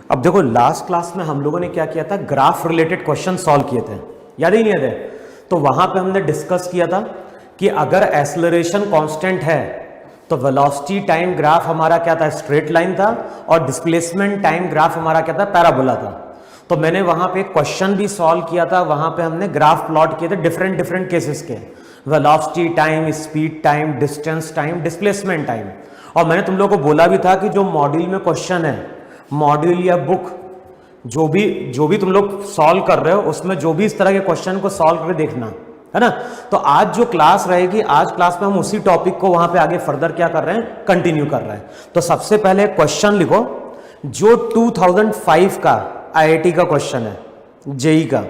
अब देखो last class में हम लोगों ने क्या किया था, ग्राफ रिलेटेड क्वेश्चन सॉल्व किए थे, याद ही नहीं याद है? तो वहां पे हमने डिस्कस किया था कि अगर एक्सेलरेशन कांस्टेंट है तो वेलोसिटी टाइम ग्राफ हमारा क्या था, स्ट्रेट लाइन था, और डिस्प्लेसमेंट टाइम ग्राफ हमारा क्या था, पैराबोला था। तो मैंने वहां पे क्वेश्चन भी सॉल्व किया था, वहां पे हमने ग्राफ प्लॉट किए थे डिफरेंट डिफरेंट केसेस के, velocity time, speed time, distance time, displacement time. और मैंने तुम लोगों को बोला भी था कि जो मॉड्यूल में क्वेश्चन है, मॉड्यूल या बुक जो भी तुम लोग सॉल्व कर रहे हो उसमें जो भी इस तरह के क्वेश्चन को सॉल्व करके देखना है ना। तो आज जो क्लास रहेगी, आज क्लास में हम उसी टॉपिक को वहां पे आगे फर्दर क्या कर रहे हैं, कंटिन्यू कर रहे हैं। तो सबसे पहले क्वेश्चन लिखो जो 2005 का आईआईटी का क्वेश्चन है, जेई का।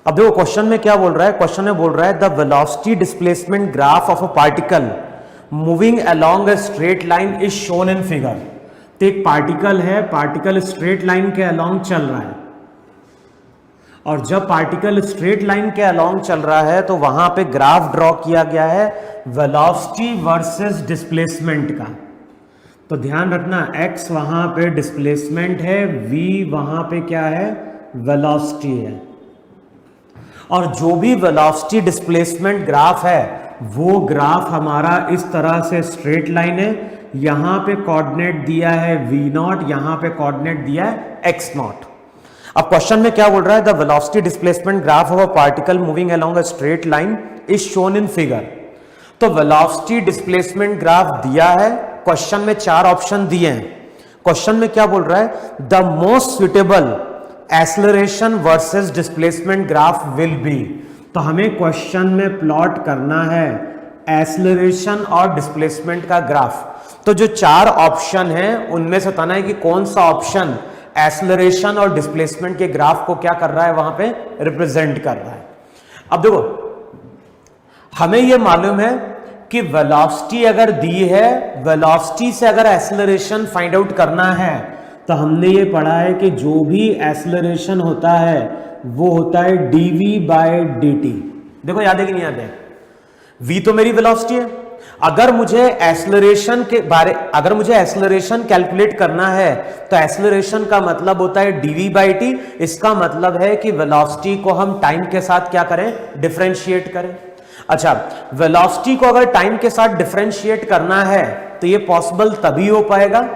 अब देखो क्वेश्चन में क्या बोल रहा है, क्वेश्चन में बोल रहा है the velocity displacement graph of a particle moving along a straight line is shown in figure. तो एक पार्टिकल है, पार्टिकल स्ट्रेट लाइन के अलोंग चल रहा है, और जब पार्टिकल स्ट्रेट लाइन के अलोंग चल रहा है तो वहां पे ग्राफ ड्रॉ किया गया है वेलोसिटी वर्सेस डिस्प्लेसमेंट का। तो ध्यान रखना, x वहां पे डिस्प्लेसमेंट है, v वहां पे क्या है, वेलोसिटी है। और जो भी वेलोसिटी डिस्प्लेसमेंट ग्राफ है वो ग्राफ हमारा इस तरह से स्ट्रेट लाइन है, यहां पे कोऑर्डिनेट दिया है v0, यहां पे कोऑर्डिनेट दिया है x0। अब क्वेश्चन में क्या बोल रहा है, the velocity displacement graph of a particle moving along a straight line is shown in figure. तो वेलोसिटी डिस्प्लेसमेंट ग्राफ दिया है, क्वेश्चन में 4 ऑप्शन दिए हैं। क्वेश्चन में क्या बोल रहा है, the most suitable acceleration versus displacement graph will be. तो हमें क्वेश्चन में प्लॉट करना है एक्सेलरेशन और डिस्प्लेसमेंट का ग्राफ। तो जो 4 ऑप्शन हैं उनमें से बताना है कि कौन सा ऑप्शन एक्सेलरेशन और डिस्प्लेसमेंट के ग्राफ को क्या कर रहा है, वहां पे रिप्रेजेंट कर रहा है। अब देखो हमें यह मालूम है कि वेलोसिटी अगर दी है, वेलोसिटी से अगर एक्सेलरेशन फाइंड आउट करना है तो हमने ये पढ़ा है कि जो भी एक्सेलरेशन होता है वो होता है dv बाय dt। देखो याद है कि नहीं याद है? v तो मेरी वेलोसिटी है। अगर मुझे एक्सेलरेशन कैलकुलेट करना है तो एक्सेलरेशन का मतलब होता है dv बाई टी। इसका मतलब है कि वेलोसिटी को हम टाइम के साथ क्या करें, डिफरेंशिएट करें। अच्छा, वेलोसिटी को अगर टाइम के साथ डिफरेंशिएट करना है तो ये पॉसिबल तभी हो पाएगा,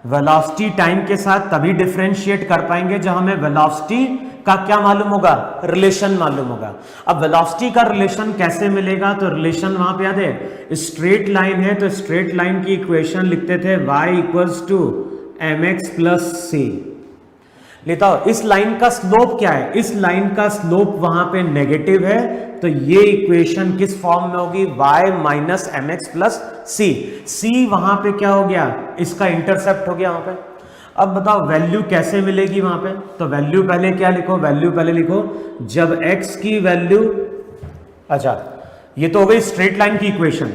वेलोसिटी टाइम के साथ तभी डिफरेंशिएट कर पाएंगे जब हमें वेलोसिटी का क्या मालूम होगा, रिलेशन मालूम होगा। अब वेलोसिटी का रिलेशन कैसे मिलेगा, तो रिलेशन वहां पे याद है, स्ट्रेट लाइन है तो स्ट्रेट लाइन की इक्वेशन लिखते थे y equals to mx plus c. लेता हो इस लाइन का स्लोप क्या है, इस लाइन का स्लोप वहां पे नेगेटिव है, तो ये इक्वेशन किस फॉर्म में होगी, y minus m x plus c. C वहां पे क्या हो गया, इसका इंटरसेप्ट हो गया वहां पे। अब बताओ वैल्यू कैसे मिलेगी वहां पे, तो वैल्यू पहले क्या लिखो, वैल्यू पहले लिखो जब x की वैल्यू, अच्छा ये तो हो गई स्ट्रेट लाइन की इक्वेशन,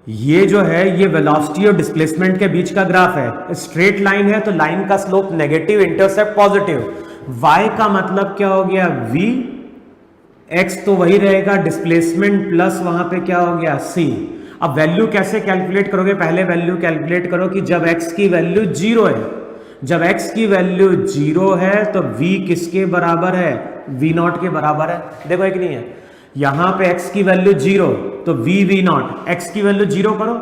ये जो है ये वेलोसिटी और डिस्प्लेसमेंट के बीच का ग्राफ है, स्ट्रेट लाइन है तो लाइन का slope negative, intercept positive. y का मतलब क्या हो गया, v, x तो वही रहेगा, डिस्प्लेसमेंट प्लस वहां पे क्या हो गया, c। अब वैल्यू कैसे कैलकुलेट करोगे, पहले वैल्यू कैलकुलेट करो कि जब x की वैल्यू 0 है, जब x की वैल्यू 0 है तो v किसके बराबर है, v0 के बराबर है। देखो है कि नहीं है, यहां पे x की वैल्यू 0 तो v0, x की वैल्यू 0 करो,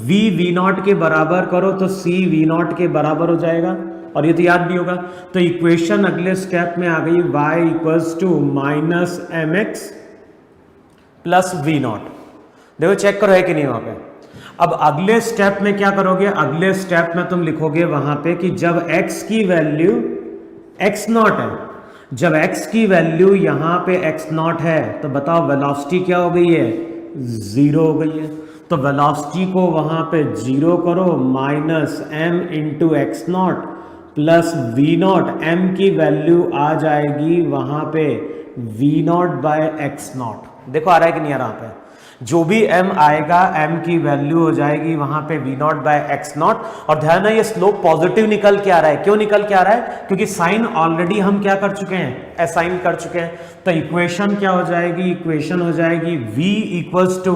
v0 के बराबर करो तो c v0 के बराबर हो जाएगा, और ये तो याद भी होगा। तो इक्वेशन अगले स्टेप में आ गई y equals to minus m x plus v0। देखो चेक करो है कि नहीं वहां पे। अब अगले स्टेप में क्या करोगे, अगले स्टेप में तुम लिखोगे वहां पे कि जब x की वैल्यू x0 है, जब x की वैल्यू यहां पे x0 है तो बताओ वेलोसिटी क्या हो गई है, 0 हो गई है। तो वेलोसिटी को वहां पे 0 करो, minus m into x0 plus v0, m की वैल्यू आ जाएगी वहां पे v0 बाय x0। देखो आ रहा है कि नहीं आ रहा पे, जो भी m आएगा m की वैल्यू हो जाएगी वहां पे v0 बाय x0। और ध्यान है ये स्लोप पॉजिटिव निकल के आ रहा है, क्यों निकल के आ रहा है, क्योंकि साइन ऑलरेडी हम क्या कर चुके हैं, असाइन कर चुके हैं। तो इक्वेशन क्या हो जाएगी, इक्वेशन हो जाएगी v equals to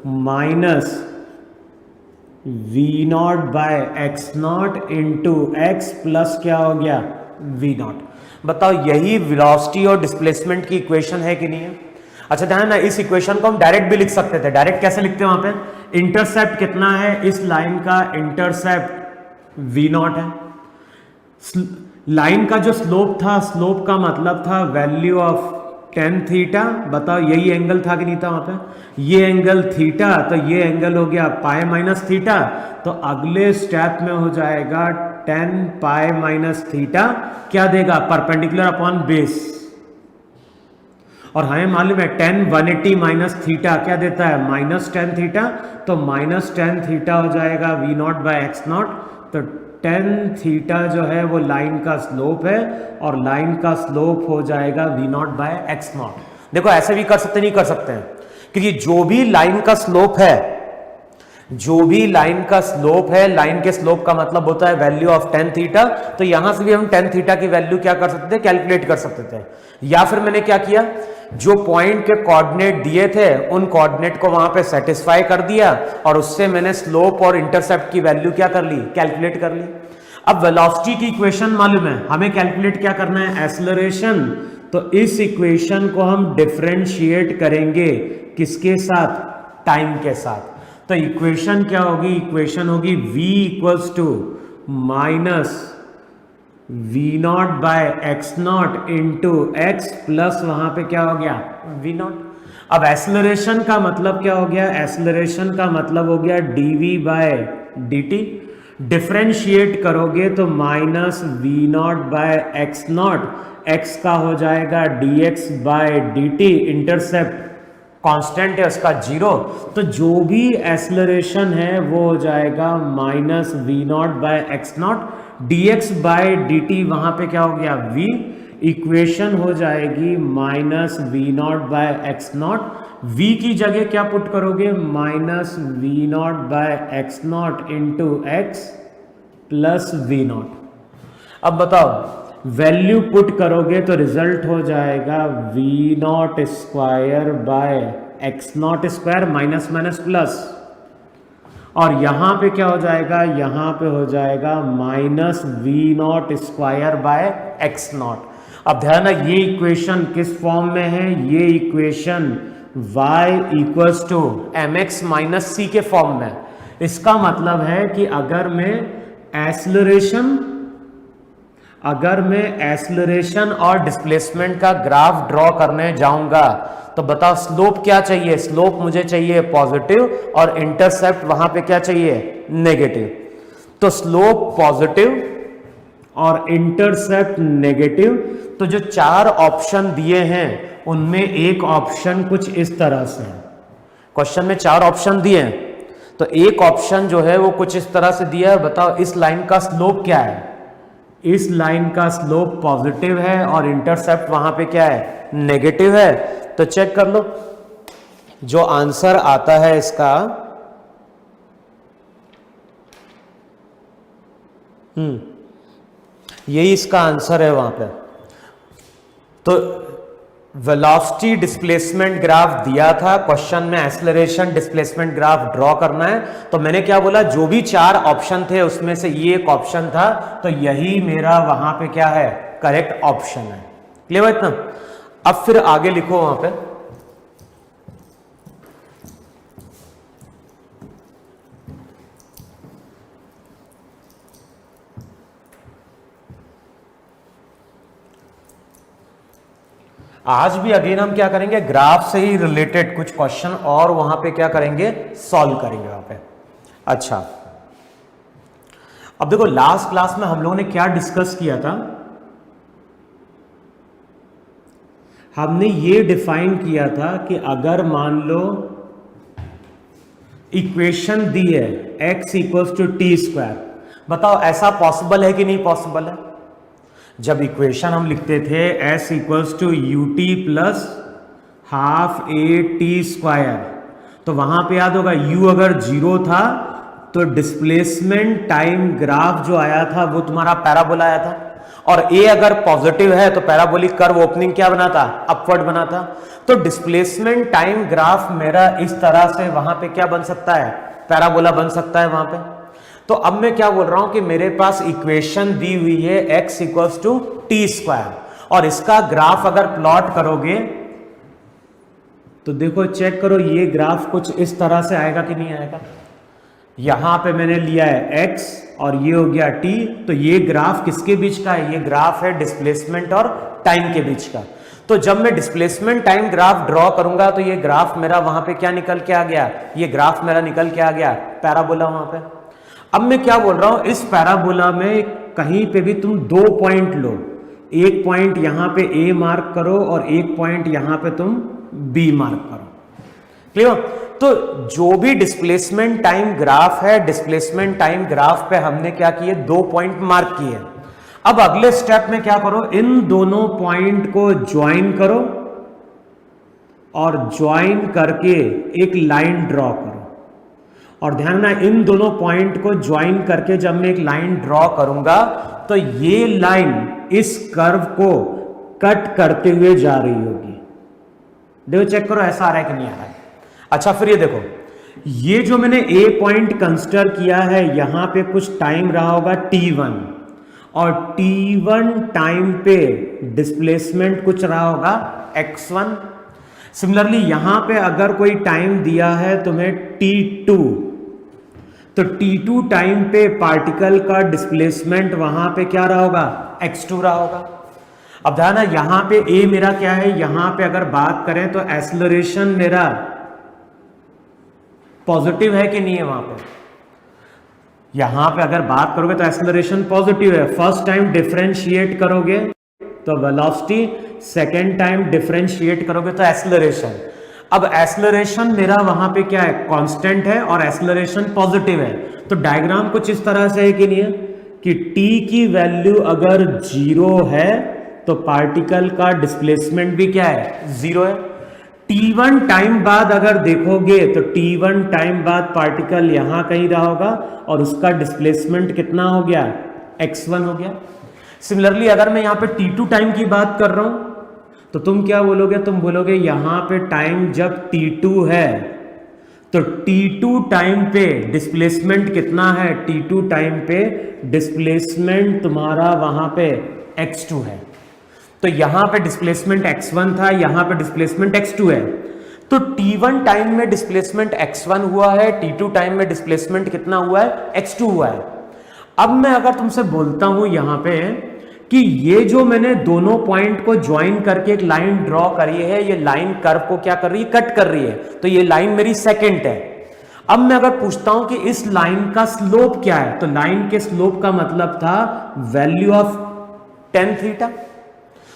minus v naught by x naught into x plus क्या हो गया वी नॉट। बताओ यही वेलोसिटी और डिस्प्लेसमेंट की इक्वेशन है कि नहीं है? अच्छा ध्यान ना, इस इक्वेशन को हम डायरेक्ट भी लिख सकते थे। डायरेक्ट कैसे लिखते हैं? वहां पे इंटरसेप्ट कितना है, इस लाइन का इंटरसेप्ट वी नॉट है। लाइन का जो स्लोप था, स्लोप का मतलब था वैल्यू ऑफ टेन थीटा। बताओ यही एंगल था कि नहीं था वहां पे? ये एंगल थीटा, तो ये एंगल हो गया पाई माइनस थीटा। तो अगले स्टेप में हो जाएगा टेन पाई माइनस थीटा क्या देगा? Perpendicular upon base. और हमें मालूम है टेन 180 माइनस थीटा क्या देता है? Minus tan theta. तो माइनस टेन थीटा हो जाएगा v naught by x naught. तो टेन थीटा जो है वो लाइन का स्लोप है और लाइन का स्लोप हो जाएगा v naught by x naught. देखो ऐसे भी कर सकते नहीं कर सकते हैं, क्योंकि जो भी लाइन का स्लोप है, जो भी लाइन का स्लोप है, लाइन के स्लोप का मतलब होता है वैल्यू ऑफ टेन थीटा। तो यहां से भी हम टेन थीटा की वैल्यू क्या कर सकते थे? कैलकुलेट कर सकते थे। या फिर मैंने क्या किया, जो पॉइंट के कोऑर्डिनेट दिए थे उन कोऑर्डिनेट को वहां पे सेटिस्फाई कर दिया और उससे मैंने स्लोप और इंटरसेप्ट की वैल्यू क्या कर ली? कैलकुलेट कर ली। अब वेलोसिटी की इक्वेशन मालूम है, हमें कैलकुलेट क्या करना है? एक्सेलरेशन। तो इस इक्वेशन को हम डिफरेंशिएट करेंगे किसके साथ? टाइम के साथ। तो इक्वेशन क्या होगी? इक्वेशन होगी v equals to minus v naught by x naught into x plus वहां पे क्या हो गया? We naught. अब एक्सेलरेशन का मतलब क्या हो गया? एक्सेलरेशन का मतलब हो गया dv बाय dt। डिफरेंशिएट करोगे तो minus v naught by x naught, x का हो जाएगा dx by dt। Intercept constant है उसका जीरो, तो जो भी एक्सेलरेशन है वो हो जाएगा minus v naught by x naught, dx by dt वहां पे क्या हो गया? v। इक्वेशन हो जाएगी minus v naught by x naught. v की जगह क्या पुट करोगे? Minus v naught by x naught into x plus v naught. अब बताओ वैल्यू पुट करोगे तो रिजल्ट हो जाएगा v naught square by x naught square minus minus plus, और यहां पे क्या हो जाएगा? यहां पे हो जाएगा minus v naught square by x naught. अब ध्यान है ये इक्वेशन किस फॉर्म में है? ये equation y equals to m x minus c के फॉर्म में। इसका मतलब है कि अगर मैं एक्सेलरेशन और डिस्प्लेसमेंट का ग्राफ ड्रॉ करने जाऊंगा तो बताओ स्लोप क्या चाहिए? स्लोप मुझे चाहिए पॉजिटिव और इंटरसेप्ट वहां पे क्या चाहिए? नेगेटिव। तो स्लोप पॉजिटिव और इंटरसेप्ट नेगेटिव। तो जो चार ऑप्शन दिए हैं उनमें एक ऑप्शन कुछ इस तरह से है। क्वेश्चन में चार ऑप्शन दिए हैं, तो एक ऑप्शन जो है वो कुछ इस तरह से दिया है। बताओ इस लाइन का स्लोप क्या है? इस लाइन का स्लोप पॉजिटिव है और इंटरसेप्ट वहां पे क्या है? नेगेटिव है। तो चेक कर लो, जो आंसर आता है इसका यही इसका आंसर है वहां पे। तो वेलोसिटी डिस्प्लेसमेंट ग्राफ दिया था क्वेश्चन में, एक्सेलरेशन डिस्प्लेसमेंट ग्राफ ड्रॉ करना है। तो मैंने क्या बोला? जो भी चार ऑप्शन थे उसमें से ये एक ऑप्शन था, तो यही मेरा वहां पे क्या है? करेक्ट ऑप्शन है। क्लियर है इतना? अब फिर आगे लिखो वहां पे, आज भी अगेन हम क्या करेंगे? ग्राफ से ही रिलेटेड कुछ क्वेश्चन और वहां पे क्या करेंगे? सॉल्व करेंगे वहां पे। अच्छा, अब देखो लास्ट क्लास में हम लोगों ने क्या डिस्कस किया था? हमने ये डिफाइन किया था कि अगर मान लो इक्वेशन दी है x equals to t square, बताओ ऐसा पॉसिबल है कि नहीं पॉसिबल है? जब इक्वेशन हम लिखते थे s equals to u t plus half a t square, तो वहां पे याद होगा u अगर जीरो था तो डिस्प्लेसमेंट टाइम ग्राफ जो आया था वो तुम्हारा पैराबोला आया था, और a अगर पॉजिटिव है तो पैराबोलिक कर्व ओपनिंग क्या बना था? अपवर्ड बना था। तो डिस्प्लेसमेंट टाइम ग्राफ मेरा इस तरह से वहां पे क्या बन सकता है? पैराबोला बन सकता है वहां पे। तो अब मैं क्या बोल रहा हूं कि मेरे पास इक्वेशन दी हुई है x equals to t square, और इसका ग्राफ अगर प्लॉट करोगे तो देखो चेक करो, ये ग्राफ कुछ इस तरह से आएगा कि नहीं आएगा। यहां पे मैंने लिया है x और ये हो गया t, तो ये ग्राफ किसके बीच का है? ये ग्राफ है डिस्प्लेसमेंट और टाइम के बीच का। तो जब मैं डिस्प्लेसमेंट टाइम ग्राफ ड्रॉ करूंगा तो ये ग्राफ मेरा वहां पे क्या निकल के आ गया? ये ग्राफ मेरा निकल के आ गया पैराबोला वहां पे। अब मैं क्या बोल रहा हूं, इस पैराबोला में कहीं पे भी तुम 2 पॉइंट लो, एक पॉइंट यहां पे A मार्क करो और एक पॉइंट यहां पे तुम B मार्क करो। क्लियर? तो जो भी डिस्प्लेसमेंट टाइम ग्राफ है, डिस्प्लेसमेंट टाइम ग्राफ पे हमने क्या किए? 2 पॉइंट मार्क किए। अब अगले स्टेप में क्या करो, इन दोनों पॉइंट को ज्वाइन करो और ज्वाइन करके एक लाइन ड्रॉ करो। और ध्यान रखना, इन दोनों पॉइंट को ज्वाइन करके जब मैं एक लाइन ड्रॉ करूंगा तो ये लाइन इस कर्व को कट करते हुए जा रही होगी। देखो चेक करो ऐसा आ रहा है कि नहीं आ रहा है। अच्छा फिर ये देखो, ये जो मैंने A पॉइंट कंसीडर किया है, यहां पे कुछ टाइम रहा होगा t1, और t1 टाइम पे डिस्प्लेसमेंट कुछ रहा होगा x1। सिमिलरली यहां पे अगर कोई टाइम दिया है तुम्हें t2, तो t2 टाइम पे पार्टिकल का डिस्प्लेसमेंट वहां पे क्या रहा होगा? x2 रहा होगा। अब ध्यान है, यहां पे A मेरा क्या है? यहां पे अगर बात करें तो एक्सेलरेशन मेरा पॉजिटिव है कि नहीं है? वहां पे यहां पे अगर बात करोगे तो एक्सेलरेशन पॉजिटिव है। फर्स्ट टाइम डिफरेंशिएट करोगे तो वेलोसिटी, सेकेंड टाइम डिफरेंशिएट करोगे तो एक्सेलरेशन। अब एक्सेलरेशन मेरा वहां पे क्या है? कांस्टेंट है और एक्सेलरेशन पॉजिटिव है। तो डायग्राम कुछ इस तरह से है कि नहीं है कि t की वैल्यू अगर 0 है तो पार्टिकल का डिस्प्लेसमेंट भी क्या है? 0 है। t1 टाइम बाद अगर देखोगे तो t1 टाइम बाद पार्टिकल यहां कहीं रहा होगा और उसका डिस्प्लेसमेंट कितना हो गया? x1 हो गया। सिमिलरली अगर मैं यहां पे t2 टाइम की बात कर रहा हूं तो तुम क्या बोलोगे? तुम बोलोगे यहां पे टाइम जब t2 है तो t2 टाइम पे डिस्प्लेसमेंट कितना है? t2 टाइम पे डिस्प्लेसमेंट तुम्हारा वहां पे x2 है। तो यहां पे डिस्प्लेसमेंट x1 था, यहां पे डिस्प्लेसमेंट x2 है। तो t1 टाइम में डिस्प्लेसमेंट x1 हुआ है, t2 टाइम में डिस्प्लेसमेंट कितना हुआ है? x2 हुआ है। अब मैं अगर तुमसे बोलता हूं यहां पे कि ये जो मैंने दोनों पॉइंट को ज्वाइन करके एक लाइन ड्रॉ करी है, ये लाइन कर्व को क्या कर रही है? कट कर रही है। तो ये लाइन मेरी सेकेंड है। अब मैं अगर पूछता हूं कि इस लाइन का स्लोप क्या है, तो लाइन के स्लोप का मतलब था वैल्यू ऑफ tan थीटा।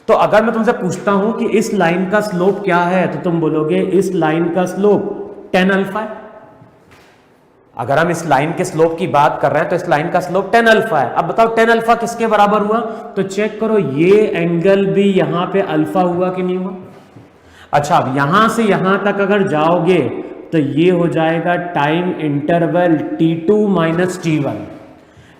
तो अगर मैं तुमसे पूछता हूं कि इस लाइन का स्लोप क्या है, तो तुम बोलोगे इस लाइन का स्लोप tan अल्फा है। अगर हम इस लाइन के स्लोप की बात कर रहे हैं तो इस लाइन का स्लोप tan अल्फा है। अब बताओ tan अल्फा किसके बराबर हुआ? तो चेक करो, ये एंगल भी यहां पे अल्फा हुआ कि नहीं हुआ? अच्छा, अब यहां से यहां तक अगर जाओगे तो ये हो जाएगा time interval t2 minus t1।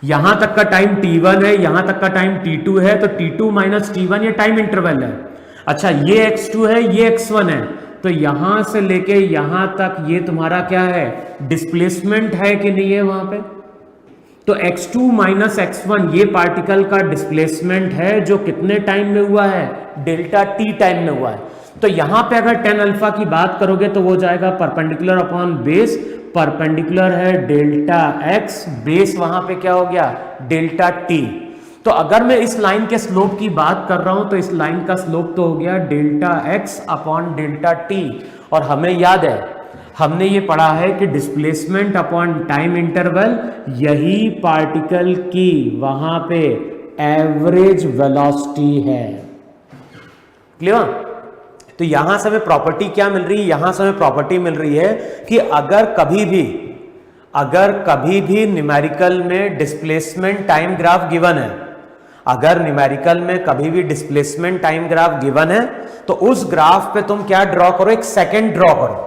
यहां तक का टाइम t1 है, यहां तक का टाइम t2 है, तो t2 माइनस t1 ये टाइम इंटरवल है। अच्छा, ये x2 है, ये x1 है, तो यहां से लेके यहां तक ये तुम्हारा क्या है? डिस्प्लेसमेंट है कि नहीं है वहां पे? तो x2 माइनस x1 ये पार्टिकल का डिस्प्लेसमेंट है जो कितने टाइम में हुआ है? डेल्टा t टाइम में हुआ है। तो यहां पे अगर tan अल्फा की बात करोगे तो वो जाएगा परपेंडिकुलर अपॉन बेस, परपेंडिकुलर है डेल्टा x, बेस वहां पे क्या हो गया? Delta t। तो अगर मैं इस लाइन के स्लोप की बात कर रहा हूं तो इस लाइन का स्लोप तो हो गया delta x upon delta t। और हमें याद है, हमने ये पढ़ा है कि डिस्प्लेसमेंट अपॉन टाइम इंटरवल यही पार्टिकल की वहां पे एवरेज वेलोसिटी है। क्लियर? तो यहां से हमें प्रॉपर्टी क्या मिल रही है? यहां से हमें प्रॉपर्टी मिल रही है कि अगर कभी भी न्यूमेरिकल में डिस्प्लेसमेंट टाइम ग्राफ गिवन है, अगर न्यूमेरिकल में कभी भी डिस्प्लेसमेंट टाइम ग्राफ गिवन है तो उस ग्राफ पे तुम क्या ड्रॉ करो? एक सेकंड ड्रॉ करो।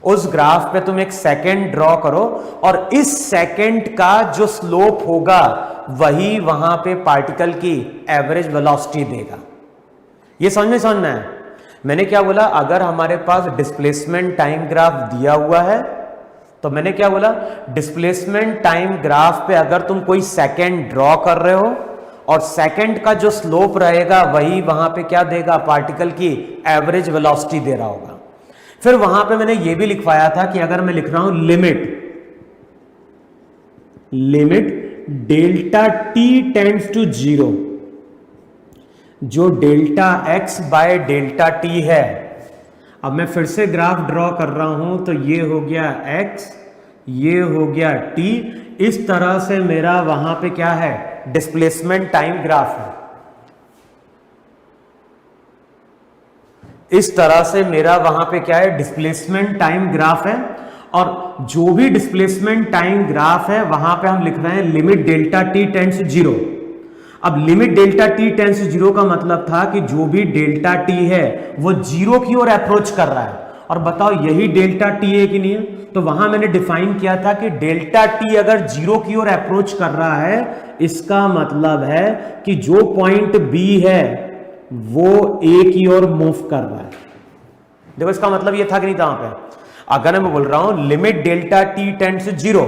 उस ग्राफ पे तुम एक सेकंड ड्रॉ करो और इस सेकंड का जो स्लोप होगा वही वहां पे पार्टिकल की एवरेज वेलोसिटी देगा। ये समझना है। मैंने क्या बोला? अगर हमारे पास डिस्प्लेसमेंट टाइम ग्राफ दिया हुआ है तो तो मैंने क्या बोला, डिस्प्लेसमेंट टाइम ग्राफ पे अगर तुम कोई सेकंड ड्रॉ कर रहे हो और सेकंड का जो स्लोप रहेगा वही वहां पे क्या देगा, पार्टिकल की एवरेज वेलोसिटी दे रहा होगा। फिर वहां पे मैंने ये भी लिखवाया था कि अगर मैं लिख रहा हूं limit delta t tends to 0, जो delta x by delta t है। अब मैं फिर से ग्राफ ड्रॉ कर रहा हूं, तो ये हो गया x, ये हो गया t। इस तरह से मेरा वहां पे क्या है, डिस्प्लेसमेंट टाइम ग्राफ है। इस तरह से मेरा वहां पे क्या है, डिस्प्लेसमेंट टाइम ग्राफ है। और जो भी डिस्प्लेसमेंट टाइम ग्राफ है वहां पे हम लिख रहे हैं limit delta t tends to 0। अब limit delta t tends to 0 का मतलब था कि जो भी डेल्टा टी है वो 0 की ओर अप्रोच कर रहा है। और बताओ यही डेल्टा टी है कि नहीं है? तो वहां मैंने डिफाइन किया था कि डेल्टा टी अगर 0 की ओर अप्रोच कर रहा है, इसका मतलब है कि जो पॉइंट बी है वो ए की ओर मूव कर रहा है। देखो इसका मतलब ये था कि नहीं था वहां पे? अगर मैं बोल रहा हूं limit delta t tends to 0,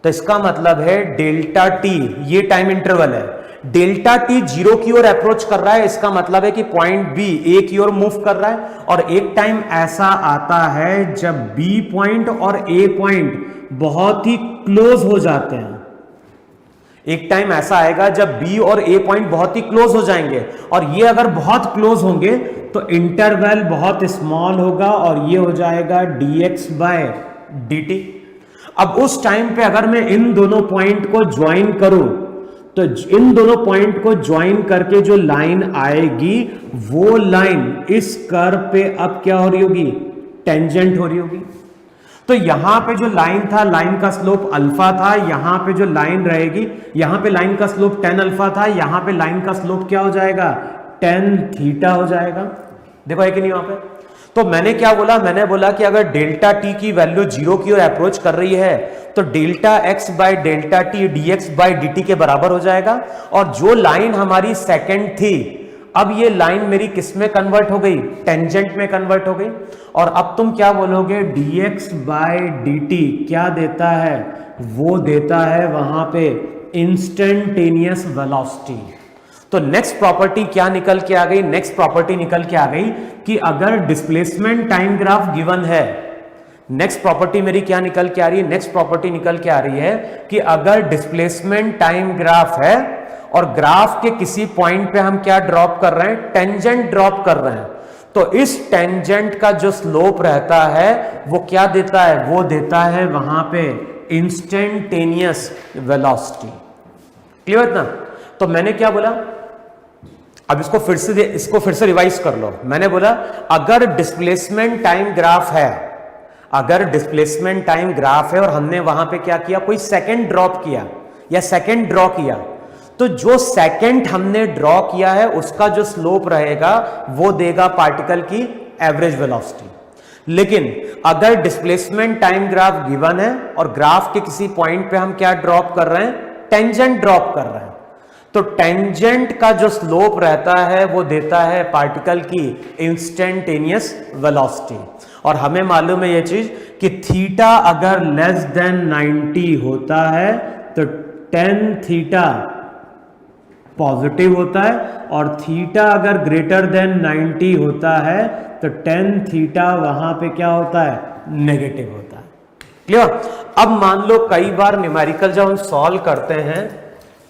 तो इसका मतलब है डेल्टा टी, ये टाइम इंटरवल है, डेल्टा टी 0 की ओर अप्रोच कर रहा है। इसका मतलब है कि पॉइंट बी ए की ओर मूव कर रहा है। और एक टाइम ऐसा आता है जब बी पॉइंट और ए पॉइंट बहुत ही क्लोज हो जाते हैं। एक टाइम ऐसा आएगा जब बी और ए पॉइंट बहुत ही क्लोज हो जाएंगे, और ये अगर बहुत क्लोज होंगे तो इंटरवल बहुत स्मॉल होगा और ये हो जाएगा dx बाय dt। अब उस टाइम पे अगर मैं इन दोनों पॉइंट को ज्वाइन करूं, तो इन दोनों पॉइंट को ज्वाइन करके जो लाइन आएगी वो लाइन इस कर्व पे अब क्या हो रही होगी, टेंजेंट हो रही होगी। तो यहां पे जो लाइन था, लाइन का स्लोप अल्फा था, यहां पे जो लाइन रहेगी, यहां पे लाइन का स्लोप tan अल्फा था, यहां पे लाइन का स्लोप क्या हो जाएगा, tan थीटा हो जाएगा। देखो है कि नहीं वहां पे? तो मैंने क्या बोला, मैंने बोला कि अगर डेल्टा टी की वैल्यू 0 की ओर अप्रोच कर रही है तो delta x by delta t dx by dt के बराबर हो जाएगा। और जो लाइन हमारी सेकंड थी, अब ये लाइन मेरी किस में कन्वर्ट हो गई, टेंजेंट में कन्वर्ट हो गई। और अब तुम क्या बोलोगे, dx बाय dt क्या देता है, वो देता है वहां पे इंस्टेंटेनियस वेलोसिटी। तो नेक्स्ट प्रॉपर्टी क्या निकल के आ गई, नेक्स्ट प्रॉपर्टी निकल के आ गई कि अगर डिस्प्लेसमेंट टाइम ग्राफ गिवन है, नेक्स्ट प्रॉपर्टी मेरी क्या निकल के आ रही है, नेक्स्ट प्रॉपर्टी निकल के आ रही है कि अगर डिस्प्लेसमेंट टाइम ग्राफ है और ग्राफ के किसी पॉइंट पे हम क्या ड्रॉप कर रहे हैं, टेंजेंट ड्रॉप कर रहे हैं, तो इस टेंजेंट का जो स्लोप रहता है वो क्या देता है, वो देता है वहां पे इंस्टेंटेनियस वेलोसिटी। क्लियर ना? तो मैंने क्या बोला, अब इसको फिर से रिवाइज कर लो। मैंने बोला अगर डिस्प्लेसमेंट टाइम ग्राफ है, अगर डिस्प्लेसमेंट टाइम ग्राफ है और हमने वहां पे क्या किया, कोई सेकंड ड्रॉप किया या सेकंड ड्रॉ किया, तो जो सेकंड हमने ड्रॉ किया है उसका जो स्लोप रहेगा वो देगा पार्टिकल की एवरेज वेलोसिटी। लेकिन अगर डिस्प्लेसमेंट टाइम ग्राफ गिवन है और ग्राफ के किसी पॉइंट पे हम क्या ड्रॉप कर रहे हैं, टेंजेंट ड्रॉप कर रहे हैं, तो टेंजेंट का जो स्लोप रहता है वो देता है पार्टिकल की इंस्टेंटेनियस वेलोसिटी। और हमें मालूम है ये चीज कि थीटा अगर लेस देन 90 होता है तो tan थीटा पॉजिटिव होता है, और थीटा अगर ग्रेटर देन 90 होता है तो tan थीटा वहां पे क्या होता है, नेगेटिव होता है। क्लियर? अब मान लो कई बार न्यूमेरिकल जब हम सॉल्व करते हैं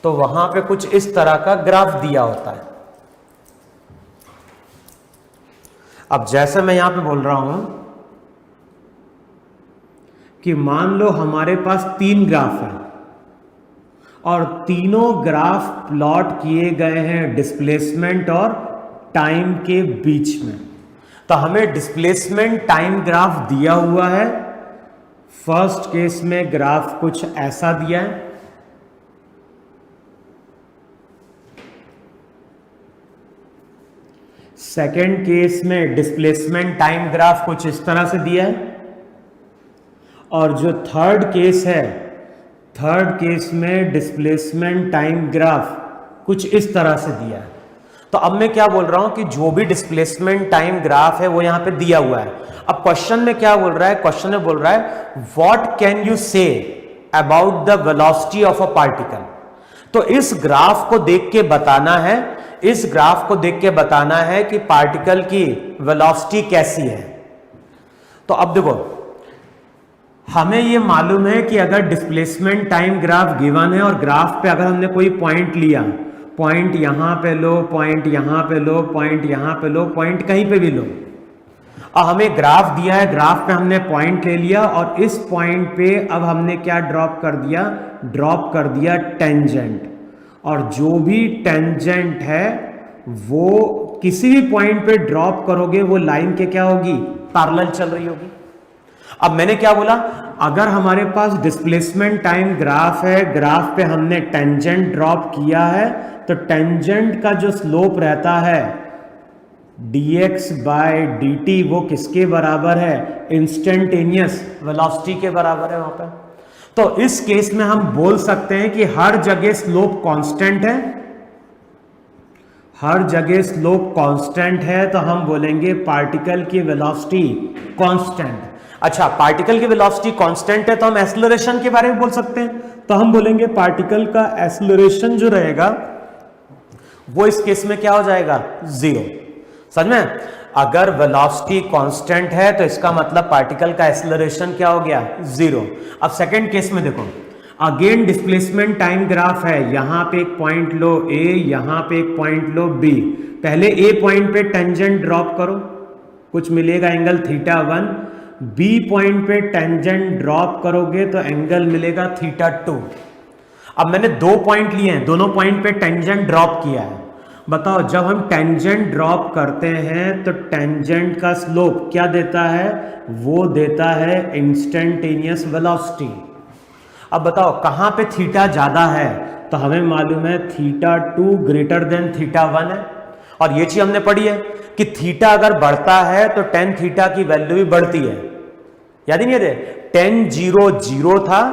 तो वहां पे कुछ इस तरह का ग्राफ दिया होता है। अब जैसे मैं यहां पे बोल रहा हूं कि मान लो हमारे पास 3 ग्राफ हैं और तीनों ग्राफ प्लॉट किए गए हैं डिस्प्लेसमेंट और टाइम के बीच में। तो हमें डिस्प्लेसमेंट टाइम ग्राफ दिया हुआ है। फर्स्ट केस में ग्राफ कुछ ऐसा दिया है, सेकेंड केस में डिस्प्लेसमेंट टाइम ग्राफ कुछ इस तरह से दिया है, और जो थर्ड केस है, थर्ड केस में डिस्प्लेसमेंट टाइम ग्राफ कुछ इस तरह से दिया है। तो अब मैं क्या बोल रहा हूं कि जो भी डिस्प्लेसमेंट टाइम ग्राफ है वो यहां पे दिया हुआ है। अब क्वेश्चन में क्या बोल रहा है, क्वेश्चन में बोल रहा है what can you say about the velocity of a particle. तो इस ग्राफ को देख के बताना है, इस ग्राफ को देख के बताना है कि पार्टिकल की वेलोसिटी कैसी है। तो अब देखो, हमें यह मालूम है कि अगर डिस्प्लेसमेंट टाइम ग्राफ गिवन है और ग्राफ पे अगर हमने कोई पॉइंट लिया, पॉइंट यहां पे लो, पॉइंट यहां पे लो, पॉइंट यहां पे लो, पॉइंट कहीं पे भी लो, और हमें ग्राफ दिया है, ग्राफ पे हमने पॉइंट ले लिया और इस पॉइंट पे अब हमने क्या ड्रॉप कर दिया, ड्रॉप कर दिया टेंजेंट। और जो भी टेंजेंट है वो किसी भी पॉइंट पे ड्रॉप करोगे वो लाइन के क्या होगी, पैरेलल चल रही होगी। अब मैंने क्या बोला, अगर हमारे पास डिस्प्लेसमेंट टाइम ग्राफ है, ग्राफ पे हमने टेंजेंट ड्रॉप किया है, तो टेंजेंट का जो स्लोप रहता है dx बाय dt वो किसके बराबर है, इंस्टेंटेनियस वेलोसिटी के बराबर है वहां पे। तो इस केस में हम बोल सकते हैं कि हर जगह स्लोप कांस्टेंट है, हर जगह स्लोप कांस्टेंट है, तो हम बोलेंगे पार्टिकल की वेलोसिटी कांस्टेंट। अच्छा, पार्टिकल की वेलोसिटी कांस्टेंट है तो हम एक्सेलरेशन के बारे में बोल सकते हैं, तो हम बोलेंगे पार्टिकल का एक्सेलरेशन जो रहेगा वो इस केस में क्या हो जाएगा, जीरो। समझ में, अगर वेलोसिटी कांस्टेंट है तो इसका मतलब पार्टिकल का एक्सेलरेशन क्या हो गया, जीरो। अब सेकंड केस में देखो, अगेन डिस्प्लेसमेंट टाइम ग्राफ है, यहां पे एक पॉइंट लो A, यहां पे एक पॉइंट लो B। पहले A पॉइंट पे टेंजेंट ड्रॉप करो, कुछ मिलेगा एंगल θ1, B पॉइंट पे टेंजेंट ड्रॉप करोगे तो एंगल मिलेगा θ2। अब मैंने दो पॉइंट लिए हैं, दोनों पॉइंट पे टेंजेंट ड्रॉप किया है। बताओ, जब हम टेंजेंट ड्रॉप करते हैं तो टेंजेंट का स्लोप क्या देता है, वो देता है इंस्टेंटेनियस वेलोसिटी। अब बताओ कहां पे थीटा ज्यादा है, तो हमें मालूम है θ2 ग्रेटर देन θ1 है, और ये चीज हमने पढ़ी है कि थीटा अगर बढ़ता है तो tan थीटा की वैल्यू भी बढ़ती है। याद ही नहीं है, tan 0 0 था,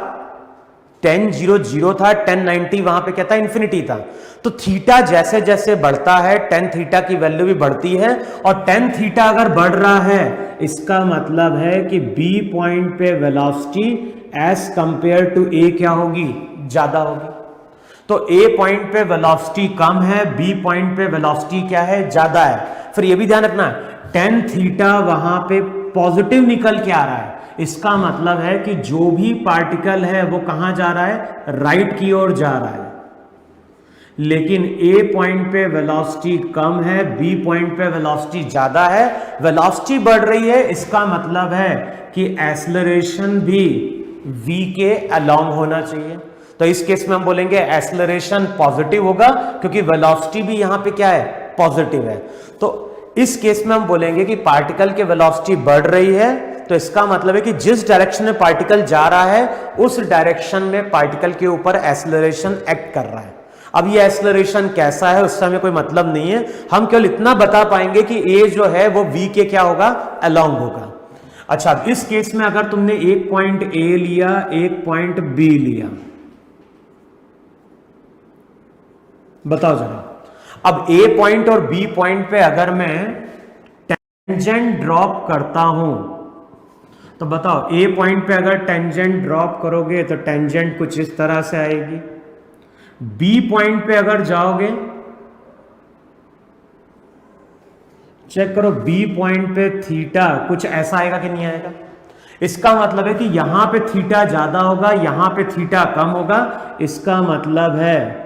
tan 0 0 था, tan 90 वहां पे क्या था, इंफिनिटी था। तो थीटा जैसे जैसे बढ़ता है tan थीटा की वैल्यू भी बढ़ती है, और tan थीटा अगर बढ़ रहा है इसका मतलब है कि B पॉइंट पे velocity as compare to A क्या होगी, ज्यादा होगी। तो A पॉइंट पे वेलोसिटी कम है, B पॉइंट पे वेलोसिटी क्या है, ज्यादा है। फिर ये भी ध्यान रखना, tan थीटा वहां पे पॉजिटिव निकल के आ रहा है, इसका मतलब है कि जो भी पार्टिकल है वो कहां जा रहा है, राइट की ओर जा रहा है। लेकिन A पॉइंट पे वेलोसिटी कम है, B पॉइंट पे वेलोसिटी ज्यादा है, वेलोसिटी बढ़ रही है, इसका मतलब है कि एक्सेलरेशन भी V के अलोंग होना चाहिए। तो इस केस में हम बोलेंगे एक्सेलरेशन पॉजिटिव होगा, क्योंकि वेलोसिटी भी यहां पे क्या है, पॉजिटिव है। तो इस केस में हम बोलेंगे कि पार्टिकल की वेलोसिटी बढ़ रही है, तो इसका मतलब है कि जिस डायरेक्शन में पार्टिकल जा रहा है उस डायरेक्शन में पार्टिकल के ऊपर एक्सेलरेशन एक्ट कर रहा है। अब ये एक्सेलरेशन कैसा है उससे हमें कोई मतलब नहीं है, हम केवल इतना बता पाएंगे कि A जो है वो V के क्या होगा, अलोंग होगा। अच्छा, इस केस में अगर तुमने एक पॉइंट A लिया, एक पॉइंट B लिया, बताओ जरा, अब A पॉइंट और B पॉइंट पे अगर मैं टेंजेंट ड्रॉप करता हूं, तो बताओ A पॉइंट पे अगर टेंजेंट ड्रॉप करोगे तो टेंजेंट कुछ इस तरह से आएगी। B पॉइंट पे अगर जाओगे, चेक करो B पॉइंट पे थीटा कुछ ऐसा आएगा कि नहीं आएगा। इसका मतलब है कि यहां पे थीटा ज्यादा होगा, यहां पे थीटा कम होगा। इसका मतलब है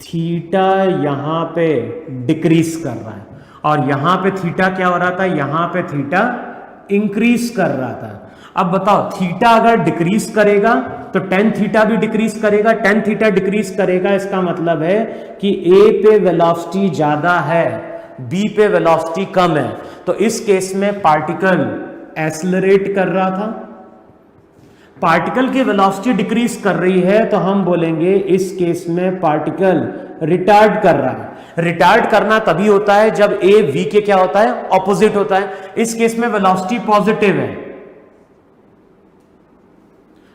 थीटा यहां पे डिक्रीज कर रहा है, और यहां पे थीटा क्या हो रहा था, यहां पे थीटा इंक्रीज कर रहा था। अब बताओ, थीटा अगर डिक्रीज करेगा तो tan थीटा भी डिक्रीज करेगा, tan थीटा डिक्रीज करेगा, इसका मतलब है कि A पे वेलोसिटी ज्यादा है, B पे वेलोसिटी कम है। तो इस केस में पार्टिकल एक्सेलरेट कर रहा था, पार्टिकल की वेलोसिटी डिक्रीज कर रही है, तो हम बोलेंगे इस केस में पार्टिकल रिटार्ड कर रहा है। रिटार्ड करना तभी होता है जब A V के क्या होता है, ऑपोजिट होता है। इस केस में वेलोसिटी पॉजिटिव है,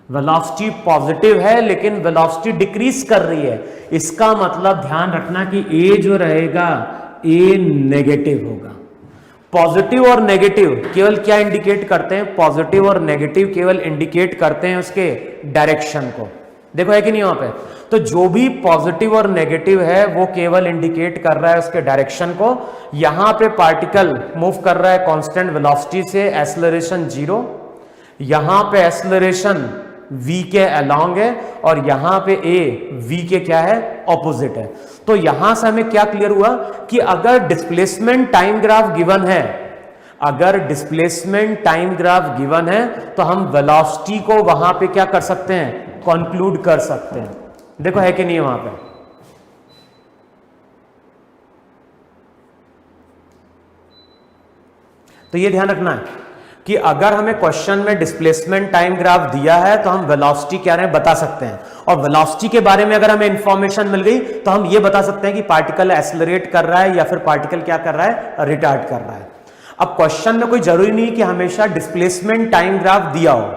वेलोसिटी पॉजिटिव है लेकिन वेलोसिटी डिक्रीज कर रही है। इसका मतलब ध्यान रखना कि A जो रहेगा A नेगेटिव होगा। पॉजिटिव और नेगेटिव केवल क्या इंडिकेट करते हैं? पॉजिटिव और नेगेटिव केवल इंडिकेट करते हैं उसके डायरेक्शन को। देखो है कि नहीं वहां पे? तो जो भी पॉजिटिव और नेगेटिव है वो केवल इंडिकेट कर रहा है उसके डायरेक्शन को। यहां पे पार्टिकल मूव कर रहा है कांस्टेंट वेलोसिटी से, एक्सेलरेशन 0, यहां पे एक्सेलरेशन v के अलोंग है और यहां पे a v के क्या है? ऑपोजिट है। तो यहां से हमें क्या क्लियर हुआ कि अगर डिस्प्लेसमेंट टाइम ग्राफ गिवन है, अगर डिस्प्लेसमेंट टाइम ग्राफ गिवन है तो हम वेलोसिटी को वहां पे क्या कर सकते हैं? कंक्लूड कर सकते हैं। देखो है कि नहीं है वहां पे? तो ये ध्यान रखना है कि अगर हमें क्वेश्चन में डिस्प्लेसमेंट टाइम ग्राफ दिया है तो हम वेलोसिटी क्या है बता सकते हैं, और वेलोसिटी के बारे में अगर हमें इंफॉर्मेशन मिल गई तो हम ये बता सकते हैं कि पार्टिकल एक्सेलरेट कर रहा है या फिर पार्टिकल क्या कर रहा है? रिटार्ड कर रहा है। अब क्वेश्चन में कोई जरूरी नहीं कि हमेशा डिस्प्लेसमेंट टाइम ग्राफ दिया हो।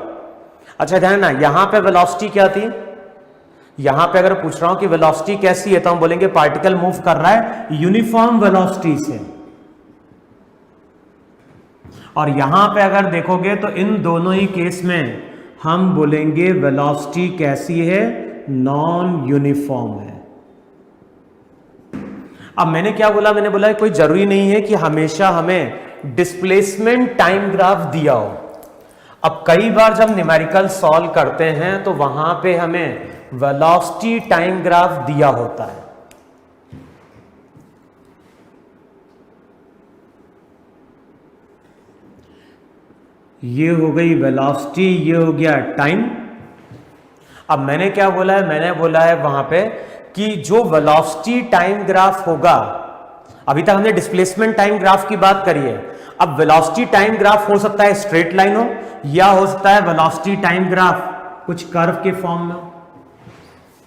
अच्छा ध्यान ना, यहां पे वेलोसिटी क्या थी? यहां पे अगर पूछ रहा हूं कि वेलोसिटी कैसी है तो हम बोलेंगे पार्टिकल मूव कर रहा है यूनिफॉर्म वेलोसिटी से। और यहां पे अगर देखोगे तो इन दोनों ही केस में हम बोलेंगे वेलोसिटी कैसी है? नॉन यूनिफॉर्म है। अब मैंने क्या बोला? मैंने बोला कोई जरूरी नहीं है कि हमेशा हमें डिस्प्लेसमेंट टाइम ग्राफ दिया हो। अब कई बार जब न्यूमेरिकल सॉल्व करते हैं तो वहां पे हमें वेलोसिटी टाइम ग्राफ दिया होता है। ये हो गई वेलोसिटी, ये हो गया टाइम। अब मैंने क्या बोला है? मैंने बोला है वहां पे कि जो वेलोसिटी टाइम ग्राफ होगा, अभी तक हमने डिस्प्लेसमेंट टाइम ग्राफ की बात करी है, अब वेलोसिटी टाइम ग्राफ हो सकता है स्ट्रेट लाइन हो, या हो सकता है वेलोसिटी टाइम ग्राफ कुछ कर्व के फॉर्म में हो,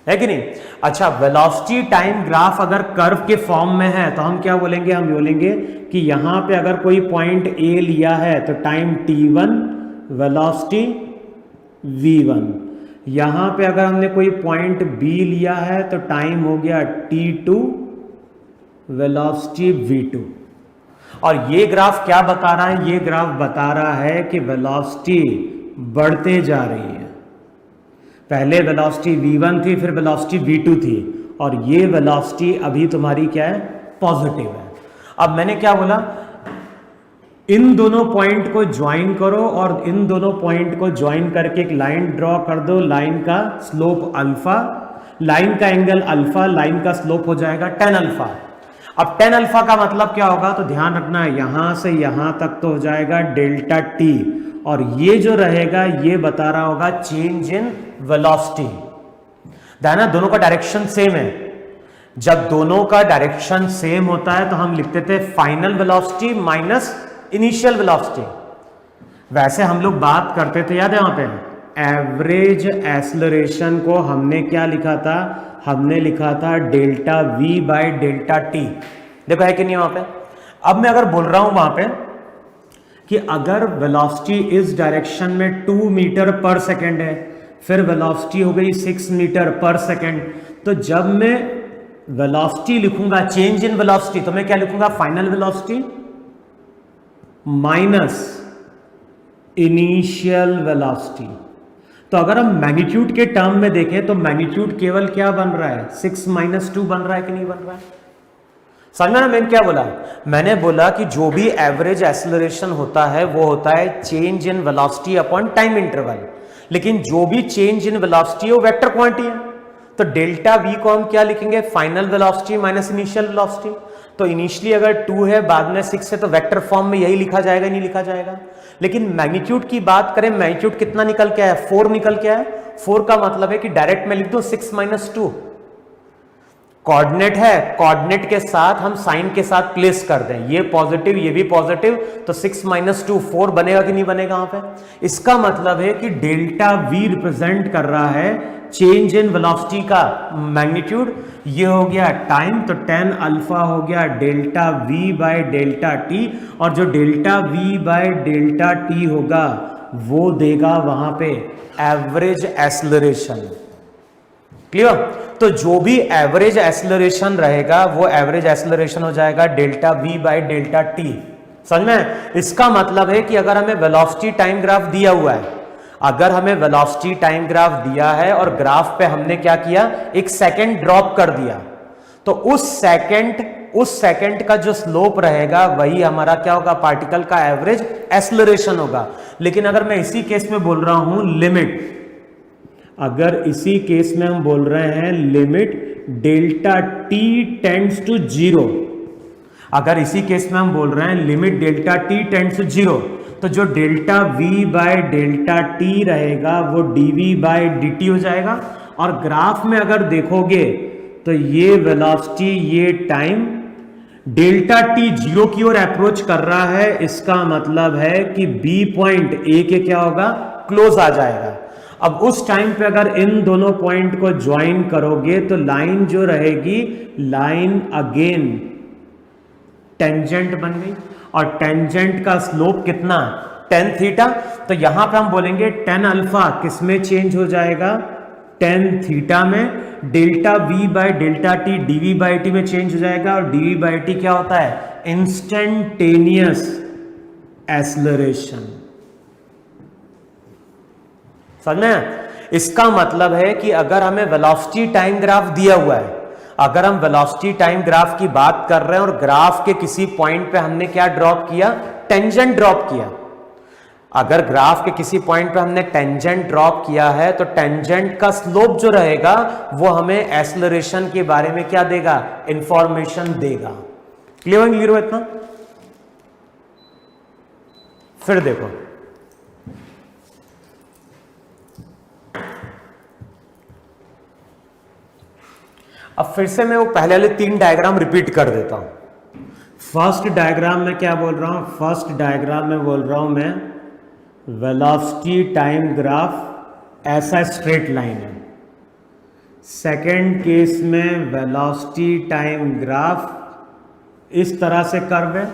है कि नहीं? अच्छा, वेलोसिटी टाइम ग्राफ अगर कर्व के फॉर्म में है तो हम क्या बोलेंगे? हम बोलेंगे कि यहां पे अगर कोई पॉइंट A लिया है तो टाइम t1, वेलोसिटी v1। यहां पे अगर हमने कोई पॉइंट B लिया है तो टाइम हो गया t2, वेलोसिटी v2। और ये ग्राफ क्या बता रहा है? ये ग्राफ बता रहा है कि वेलोसिटी बढ़ते जा रही है। पहले वेलोसिटी v1 थी, फिर वेलोसिटी v2 थी, और ये वेलोसिटी अभी तुम्हारी क्या है? पॉजिटिव है। अब मैंने क्या बोला? इन दोनों पॉइंट को ज्वाइन करो और इन दोनों पॉइंट को ज्वाइन करके एक लाइन ड्रॉ कर दो। लाइन का स्लोप अल्फा, लाइन का एंगल अल्फा, लाइन का स्लोप हो जाएगा tan अल्फा। अब tan अल्फा का मतलब क्या होगा? तो ध्यान रखना है, यहां से यहां तक तो हो जाएगा डेल्टा t, और ये जो रहेगा ये बता रहा होगा चेंज इन वेलोसिटी। ध्यान, दोनों का डायरेक्शन सेम है। जब दोनों का डायरेक्शन सेम होता है तो हम लिखते थे final velocity minus initial velocity. वैसे हम लोग बात करते थे, याद है वहां पे एवरेज एक्सेलरेशन को हमने क्या लिखा था? हमने लिखा था delta v by delta T. देखो है कि नहीं वहां पे? अब मैं अगर बोल रहा हूं वहां पे कि अगर वेलोसिटी इस डायरेक्शन में 2 मीटर पर सेकेंड है, फिर वेलोसिटी हो गई 6 मीटर पर सेकेंड, तो जब मैं वेलोसिटी लिखूंगा चेंज इन वेलोसिटी तो मैं क्या लिखूंगा? Final velocity minus initial velocity. तो अगर हम मैग्नीट्यूड के टर्म में देखें तो मैग्नीट्यूड केवल क्या बन रहा है? 6 माइनस 2 बन रहा है कि नहीं बन रहा है? समझना ना मैंने क्या बोला? मैंने बोला कि जो भी एवरेज एक्सेलरेशन होता है वो होता है change in velocity upon time interval, लेकिन जो भी चेंज इन वेलोसिटी है वो वेक्टर क्वांटिटी है। तो डेल्टा v को हम क्या लिखेंगे? Final velocity minus initial velocity. तो इनिशियली अगर 2 है, बाद में 6 है, तो वेक्टर फॉर्म में यही लिखा जाएगा, नहीं लिखा जाएगा। लेकिन मैग्नीट्यूड की बात करें, मैग्नीट्यूड कितना निकल के आया? 4 निकल के आया। 4 का मतलब है कि डायरेक्ट में लिख दो 6 माइनस 2। कोऑर्डिनेट है, कोऑर्डिनेट के साथ हम साइन के साथ प्लेस कर दें, ये पॉजिटिव ये भी पॉजिटिव, तो 6 माइनस 2 4 बनेगा कि नहीं बनेगा वहां पे? इसका मतलब है कि डेल्टा v रिप्रेजेंट कर रहा है चेंज इन वेलोसिटी का मैग्नीट्यूड। ये हो गया टाइम, तो tan अल्फा हो गया delta v by delta t, और जो delta v by delta t होगा वो देगा वहां पे एवरेज एक्सेलरेशन। क्लियर? तो जो भी एवरेज एक्सेलरेशन रहेगा वो एवरेज एक्सेलरेशन हो जाएगा delta v by delta t। समझ में? इसका मतलब है कि अगर हमें वेलोसिटी टाइम ग्राफ दिया हुआ है, अगर हमें वेलोसिटी टाइम ग्राफ दिया है और ग्राफ पे हमने क्या किया, एक सेकंड ड्रॉप कर दिया, तो उस सेकंड का जो स्लोप रहेगा वही हमारा क्या होगा, पार्टिकल का एवरेज एक्सेलरेशन होगा। लेकिन अगर मैं इसी केस में बोल रहा हूं लिमिट, अगर इसी केस में हम बोल रहे हैं limit delta t tends to zero, अगर इसी केस में हम बोल रहे हैं limit delta t tends to zero, तो जो delta v by delta t रहेगा वो डीवी बाय डी हो जाएगा। और ग्राफ में अगर देखोगे तो ये वेलोसिटी, ये टाइम, डेल्टा टी जीरो की ओर अप्रोच कर रहा है, इसका मतलब है कि बी पॉइंट ए के क्या होगा, क्लोज आ जाएगा। अब उस टाइम पे अगर इन दोनों पॉइंट को ज्वाइन करोगे तो लाइन जो रहेगी, लाइन अगेन टेंजेंट बन गई, और टेंजेंट का स्लोप कितना, टेन थीटा। तो यहां पे हम बोलेंगे टेन अल्फा किस में चेंज हो जाएगा, टेन थीटा में। Delta v by delta t dv by t में चेंज हो जाएगा, और डीवी बाई टी क्या होता है, इंस्टेंटेनियस एक्सेलरेशन। समझ में? इसका मतलब है कि अगर हमें वेलोसिटी टाइम ग्राफ दिया हुआ है, अगर हम वेलोसिटी टाइम ग्राफ की बात कर रहे हैं और ग्राफ के किसी पॉइंट पे हमने क्या ड्रॉप किया, टेंजेंट ड्रॉप किया, अगर ग्राफ के किसी पॉइंट पे हमने टेंजेंट ड्रॉप किया है तो टेंजेंट का स्लोप जो रहेगा वो हमें एक्सेलरेशन के बारे में क्या देगा, इंफॉर्मेशन देगा। क्लियर हो इतना? फिर देखो, अब फिर से मैं वो पहले वाले 3 डायग्राम रिपीट कर देता हूं। फर्स्ट डायग्राम में क्या बोल रहा हूं, फर्स्ट डायग्राम में बोल रहा हूं मैं वेलोसिटी टाइम ग्राफ ऐसा स्ट्रेट लाइन है। सेकेंड केस में वेलोसिटी टाइम ग्राफ इस तरह से कर्व है।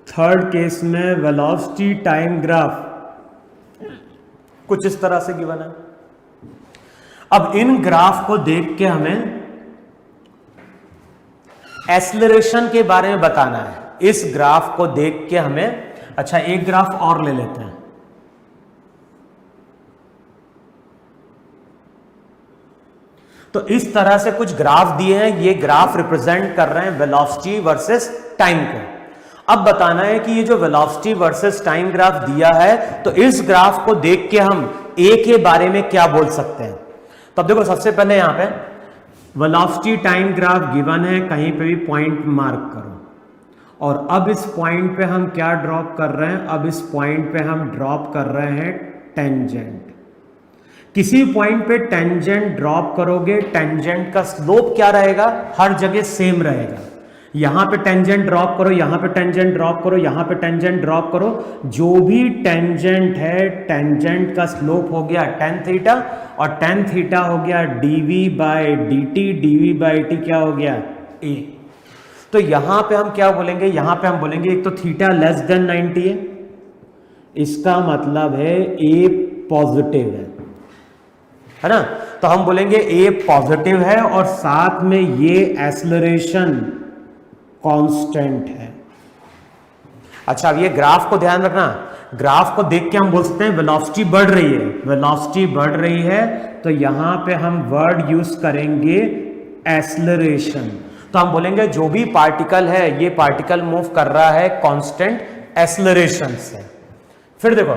थर्ड केस में वेलोसिटी टाइम ग्राफ कुछ इस तरह से गिवन है। अब इन ग्राफ को देख के हमें एक्सेलरेशन के बारे में बताना है। इस ग्राफ को देख के हमें, अच्छा एक ग्राफ और ले लेते हैं। तो इस तरह से कुछ ग्राफ दिए हैं, ये ग्राफ रिप्रेजेंट कर रहे हैं वेलोसिटी वर्सेस टाइम को। अब बताना है कि ये जो वेलोसिटी वर्सेस टाइम ग्राफ दिया है, तो इस ग्राफ को देख के हम ए के बारे में क्या बोल सकते हैं। तो अब देखो, सबसे पहले यहां पे वेलोसिटी टाइम ग्राफ गिवन है, कहीं पे भी पॉइंट मार्क करो। और अब इस पॉइंट पे हम क्या ड्रॉप कर रहे हैं, अब इस पॉइंट पे हम ड्रॉप कर रहे हैं टेंजेंट। किसी पॉइंट पे टेंजेंट ड्रॉप करोगे, टेंजेंट का स्लोप क्या रहेगा, हर जगह सेम रहेगा। यहां पे टेंजेंट ड्रॉप करो, यहां पे टेंजेंट ड्रॉप करो, यहां पे टेंजेंट ड्रॉप करो, जो भी टेंजेंट है, टेंजेंट का स्लोप हो गया टेन थीटा, और टेन थीटा हो गया डीवी बाय डी टी क्या हो गया, ए। तो यहां पे हम क्या बोलेंगे, यहां पे हम बोलेंगे एक तो थीटा लेस देन 90 है, इसका मतलब है ए पॉजिटिव है ना। तो हम बोलेंगे ए पॉजिटिव है और साथ में ये एक्सेलरेशन कांस्टेंट है। अच्छा, अब ये ग्राफ को ध्यान रखना, ग्राफ को देख के हम बोल सकते हैं वेलोसिटी बढ़ रही है, वेलोसिटी बढ़ रही है, तो यहां पे हम वर्ड यूज करेंगे एक्सेलरेशन। तो हम बोलेंगे जो भी पार्टिकल है, ये पार्टिकल मूव कर रहा है कांस्टेंट एक्सेलरेशन से। फिर देखो,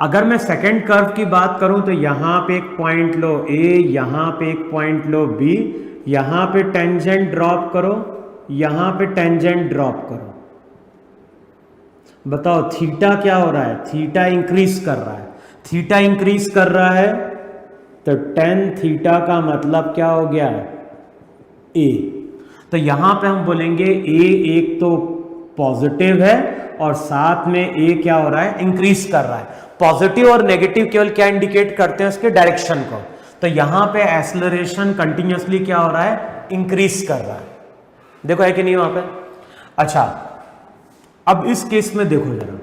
अगर मैं सेकंड कर्व की बात करूं तो यहां पे एक पॉइंट लो ए, यहां पे एक पॉइंट लो बी, यहां पे टेंजेंट ड्रॉप करो, यहां पे टेंजेंट ड्रॉप करो। बताओ थीटा क्या हो रहा है, थीटा इंक्रीज कर रहा है, थीटा इंक्रीज कर रहा है, तो टेन थीटा का मतलब क्या हो गया, ए। तो यहां पे हम बोलेंगे ए एक तो पॉजिटिव है और साथ में ए क्या हो रहा है, इंक्रीज कर रहा है। पॉजिटिव और नेगेटिव केवल क्या इंडिकेट करते हैं, उसके डायरेक्शन को। तो यहां पे एक्सेलरेशन कंटिन्यूअसली क्या हो रहा है, इंक्रीज कर रहा है। देखो है कि नहीं वहां पे। अच्छा, अब इस केस में देखो जरा,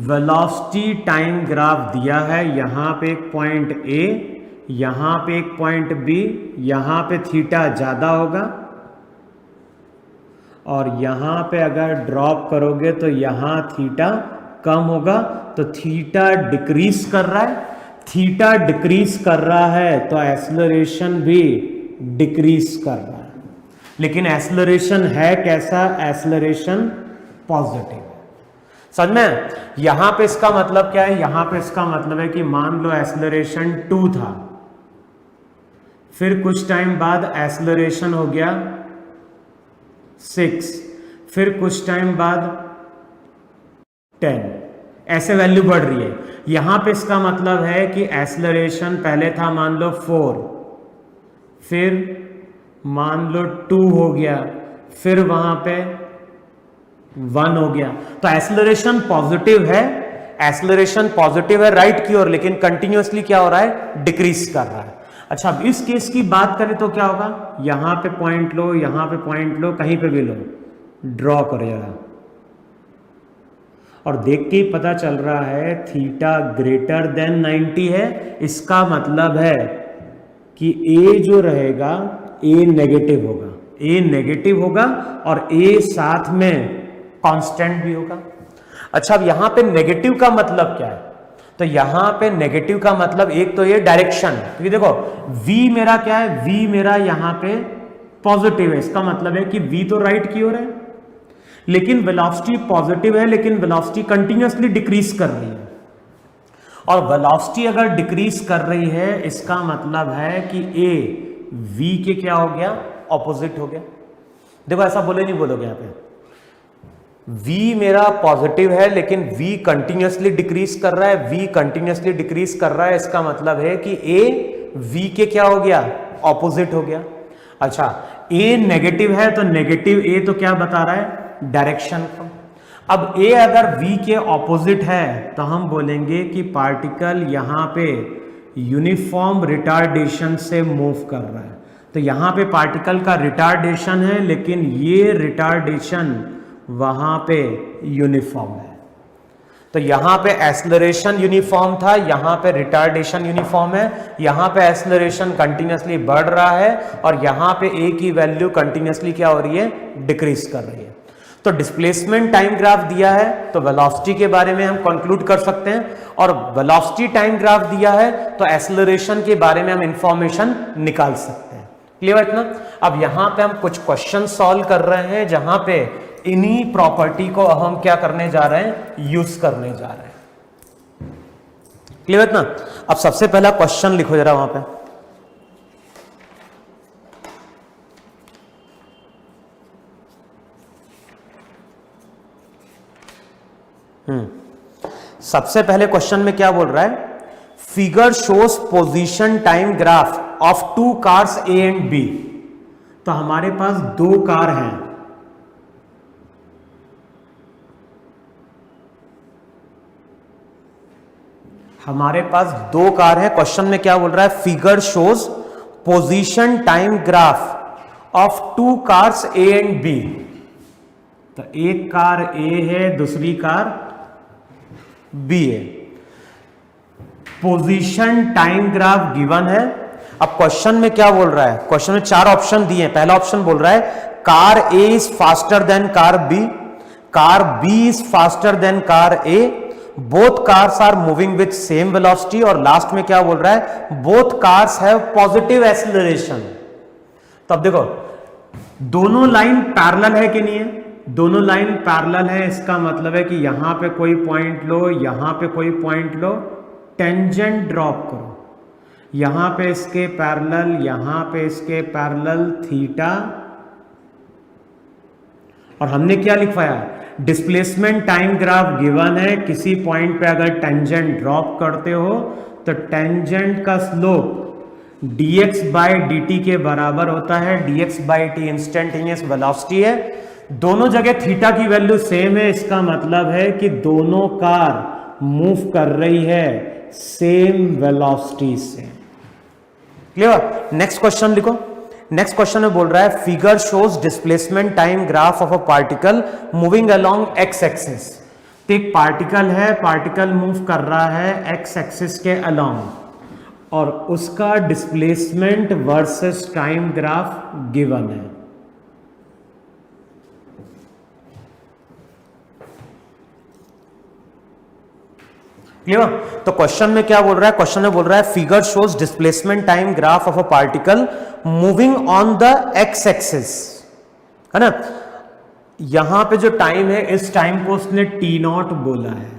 वेलोसिटी टाइम ग्राफ दिया है, यहां पे एक पॉइंट ए, यहां पे एक पॉइंट बी, यहां पे थीटा ज्यादा होगा और यहाँ पे अगर ड्रॉप करोगे तो यहाँ थीटा कम होगा, तो थीटा डिक्रीज कर रहा है, थीटा डिक्रीज कर रहा है तो एक्सेलरेशन भी डिक्रीज कर रहा है। लेकिन एक्सेलरेशन है कैसा? एक्सेलरेशन पॉजिटिव है। समझ में? यहां पे इसका मतलब क्या है? यहां पे इसका मतलब है कि मान लो एक्सेलरेशन 2 था, फिर कुछ टाइम बाद एक्सेलरेशन हो गया 6, फिर कुछ टाइम बाद 10, ऐसे वैल्यू बढ़ रही है। यहां पे इसका मतलब है कि एक्सेलरेशन पहले था मान लो 4, फिर मान लो 2 हो गया, फिर वहां पे 1 हो गया, तो एक्सेलरेशन पॉजिटिव है, एक्सेलरेशन पॉजिटिव है राइट की ओर, लेकिन कंटिन्यूअसली क्या हो रहा है? डिक्रीज कर रहा है। अच्छा, अब इस केस की बात करें तो क्या होगा? यहां पे पॉइंट लो, यहां पे पॉइंट लो, कहीं पे भी लो, ड्रॉ करेगा और देख के ही पता चल रहा है थीटा ग्रेटर देन 90 है। इसका मतलब है कि ए जो रहेगा ए नेगेटिव होगा, ए नेगेटिव होगा और ए साथ में कांस्टेंट भी होगा। अच्छा, अब यहां पे नेगेटिव का मतलब क्या है? तो यहां पे नेगेटिव का मतलब एक तो ये डायरेक्शन, क्योंकि देखो v मेरा क्या है? v मेरा यहां पे पॉजिटिव है, इसका मतलब है कि v तो राइट की ओर है, लेकिन वेलोसिटी पॉजिटिव है, लेकिन वेलोसिटी कंटिन्यूअसली डिक्रीज कर रही है। और वेलोसिटी अगर डिक्रीज कर रही है इसका मतलब है कि a v के क्या हो गया? ऑपोजिट हो गया। देखो ऐसा बोले नहीं बोलोगे यहां पे, v मेरा पॉजिटिव है लेकिन v कंटिन्यूअसली डिक्रीज कर रहा है, v कंटिन्यूअसली डिक्रीज कर रहा है, इसका मतलब है कि a v के क्या हो गया? ऑपोजिट हो गया। अच्छा, a नेगेटिव है तो नेगेटिव a तो क्या बता रहा है? डायरेक्शन का। अब a अगर v के ऑपोजिट है तो हम बोलेंगे कि पार्टिकल यहां पे यूनिफॉर्म रिटार्डेशन से मूव कर रहा है। तो यहां पे पार्टिकल का रिटार्डेशन है, लेकिन ये रिटार्डेशन वहां पे यूनिफॉर्म है। तो यहां पे एक्सेलरेशन यूनिफॉर्म था, यहां पे रिटार्डेशन यूनिफॉर्म है, यहां पे एक्सेलरेशन कंटिन्यूअसली बढ़ रहा है और यहां पे ए की वैल्यू कंटिन्यूअसली क्या हो रही है? डिक्रीज कर रही है। तो डिस्प्लेसमेंट टाइम ग्राफ दिया है तो वेलोसिटी के बारे में हम कंक्लूड कर सकते हैं, और वेलोसिटी टाइम ग्राफ दिया है तो एक्सेलरेशन के बारे में हम इंफॉर्मेशन निकाल सकते हैं। क्लियर इतना? अब यहां पे हम कुछ क्वेश्चन सॉल्व कर रहे हैं जहां पे इन्हीं प्रॉपर्टी को हम क्या करने जा रहे हैं? यूज करने जा रहे हैं। क्लियर इतना? अब सबसे पहला क्वेश्चन लिखो जरा वहां पे। सबसे पहले क्वेश्चन में क्या बोल रहा है? Figure shows position time graph of 2 cars A and B. तो हमारे पास 2 कार हैं, हमारे पास 2 कार है। क्वेश्चन में क्या बोल रहा है? Figure shows position time graph of 2 cars A and B. तो एक कार ए है, दूसरी कार बी है। पोजीशन टाइम ग्राफ गिवन है। अब क्वेश्चन में क्या बोल रहा है? क्वेश्चन में 4 ऑप्शन दिए हैं। पहला ऑप्शन बोल रहा है car A is faster than car B, car B is faster than car A, both cars are moving with same velocity, और लास्ट में क्या बोल रहा है? Both cars have positive acceleration. तो अब देखो दोनों लाइन पैरेलल है कि नहीं है? दोनों लाइन पैरेलल है, इसका मतलब है कि यहां पे कोई पॉइंट लो, यहां पे कोई पॉइंट लो, टेंजेंट ड्रॉप करो, यहां पे इसके पैरेलल, यहां पे इसके पैरेलल थीटा, और हमने क्या लिखवाया? डिस्प्लेसमेंट टाइम ग्राफ गिवन है, किसी पॉइंट पे अगर टेंजेंट ड्रॉप करते हो तो टेंजेंट का स्लोप dx बाय dt के बराबर होता है। dx by t instantaneous velocity है, दोनों जगह थीटा की वैल्यू सेम है, इसका मतलब है कि दोनों कार मूव कर रही है सेम वेलोसिटी से। क्लियर? नेक्स्ट क्वेश्चन लिखो। नेक्स्ट क्वेश्चन में बोल रहा है figure shows displacement time graph of a particle moving along x axis. तो एक पार्टिकल है, पार्टिकल मूव कर रहा है एक्स एक्सिस के अलोंग, और उसका displacement versus time graph given है। क्लियर? तो क्वेश्चन में क्या बोल रहा है? क्वेश्चन में बोल रहा है figure shows displacement time graph of a particle moving on the x axis, है ना? यहां पे जो टाइम है, इस टाइम को उसने टी नॉट बोला है।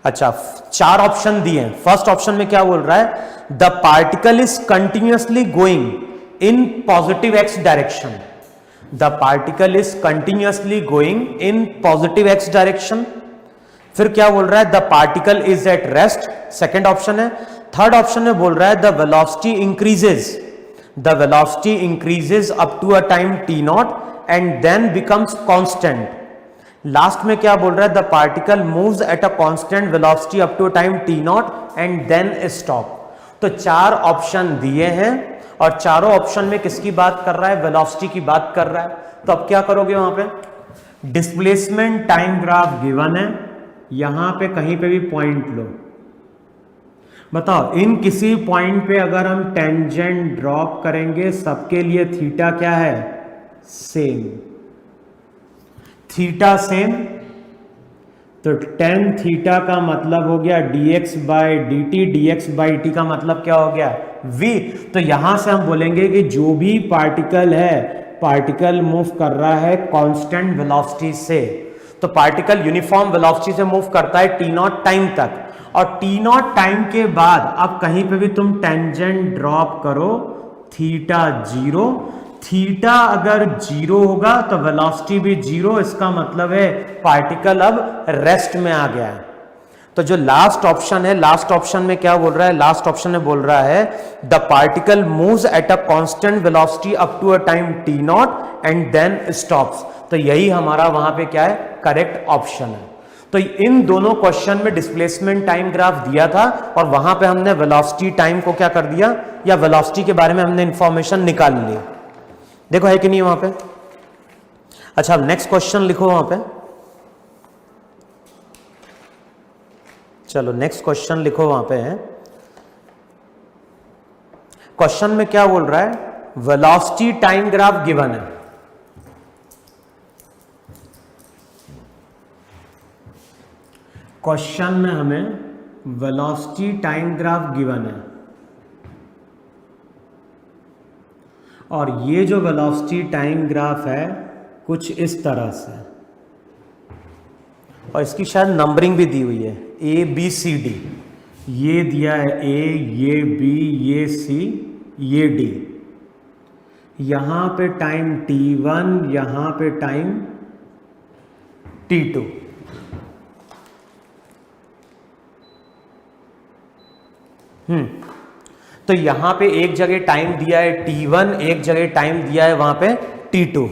अच्छा, 4 ऑप्शन दिए हैं। फर्स्ट ऑप्शन में क्या बोल रहा है? The particle is continuously going in positive x direction. The particle is continuously going in positive x direction. फिर क्या बोल रहा है? The particle is at rest, second option है। थर्ड ऑप्शन में बोल रहा है the velocity increases, the velocity increases up to a time t naught and then becomes constant. Last में क्या बोल रहा है? The particle moves at a constant velocity up to time t naught and then stop. तो 4 option दिए हैं और चारों ऑप्शन में किसकी बात कर रहा है? वेलोसिटी की बात कर रहा है। तो अब क्या करोगे? वहां पे डिस्प्लेसमेंट टाइम ग्राफ गिवन है, यहां पे कहीं पे भी पॉइंट लो, बताओ इन किसी पॉइंट पे अगर हम टेंजेंट ड्रॉप करेंगे, सबके लिए थीटा क्या है? Same, theta same. तो टेन थीटा का मतलब हो गया dx by D T, dx by T का मतलब क्या हो गया? v। तो यहां से हम बोलेंगे कि जो भी पार्टिकल है, पार्टिकल मूव कर रहा है कांस्टेंट वेलोसिटी से। तो पार्टिकल यूनिफॉर्म वेलोसिटी से मूव करता है टी नॉट टाइम तक, और टी नॉट टाइम के बाद अब कहीं पे भी तुम टेंजेंट ड्रॉप करो, थीटा 0। थीटा अगर 0 होगा तो वेलोसिटी भी 0, इसका मतलब है पार्टिकल अब रेस्ट में आ गया है। तो जो लास्ट ऑप्शन है, लास्ट ऑप्शन में क्या बोल रहा है? लास्ट ऑप्शन में बोल रहा है the particle moves at a constant velocity up to a time t naught and then stops. तो यही हमारा वहां पे क्या है? करेक्ट ऑप्शन है। तो इन दोनों क्वेश्चन में डिस्प्लेसमेंट टाइम ग्राफ दिया था और वहां पे हमने वेलोसिटी टाइम को क्या कर दिया, या वेलोसिटी के बारे में हमने इंफॉर्मेशन निकाल ली। देखो है कि नहीं वहां पे? अच्छा, अब नेक्स्ट क्वेश्चन लिखो वहां पे। चलो नेक्स्ट क्वेश्चन लिखो वहां पे है। क्वेश्चन में क्या बोल रहा है? वेलोसिटी टाइम ग्राफ गिवन है। क्वेश्चन में हमें वेलोसिटी टाइम ग्राफ गिवन है और ये जो वेलोसिटी टाइम ग्राफ है कुछ इस तरह से, और इसकी शायद नंबरिंग भी दी हुई है ए बी सी डी। ये दिया है ए, ये बी, ये सी, ये डी। यहां पे टाइम t1, यहां पे टाइम t2। तो यहां पे एक जगह टाइम दिया है t1, एक जगह टाइम दिया है वहां पे t2।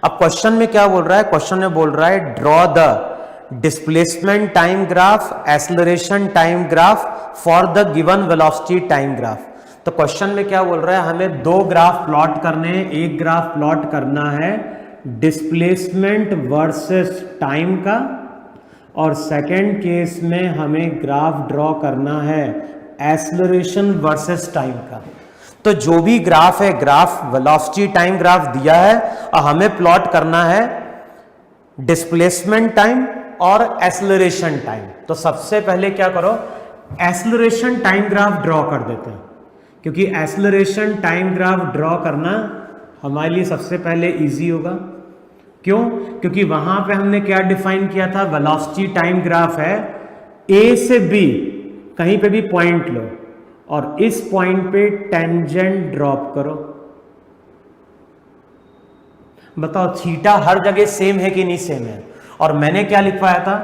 अब क्वेश्चन में क्या बोल रहा है? क्वेश्चन में बोल रहा है draw the displacement time graph, acceleration time graph for the given velocity time graph. तो क्वेश्चन में क्या बोल रहा है? हमें 2 ग्राफ प्लॉट करने हैं। एक ग्राफ प्लॉट करना है डिस्प्लेसमेंट वर्सेस टाइम का, और सेकेंड केस में हमें ग्राफ ड्रॉ करना है एक्सेलरेशन वर्सेस टाइम का। तो जो भी ग्राफ है, ग्राफ वेलोसिटी टाइम ग्राफ दिया है और हमें प्लॉट करना है डिस्प्लेसमेंट टाइम और एक्सेलरेशन टाइम। तो सबसे पहले क्या करो, एक्सेलरेशन टाइम ग्राफ ड्रॉ कर देते हैं, क्योंकि एक्सेलरेशन टाइम ग्राफ ड्रॉ करना हमारे लिए सबसे पहले इजी होगा। क्यों? क्योंकि वहां पे हमने क्या डिफाइन किया था? वेलोसिटी टाइम ग्राफ है ए से बी, कहीं पे भी पॉइंट लो और इस पॉइंट पे टेंजेंट ड्रॉप करो। बताओ थीटा हर जगह सेम है कि नहीं सेम है? और मैंने क्या लिखवाया था?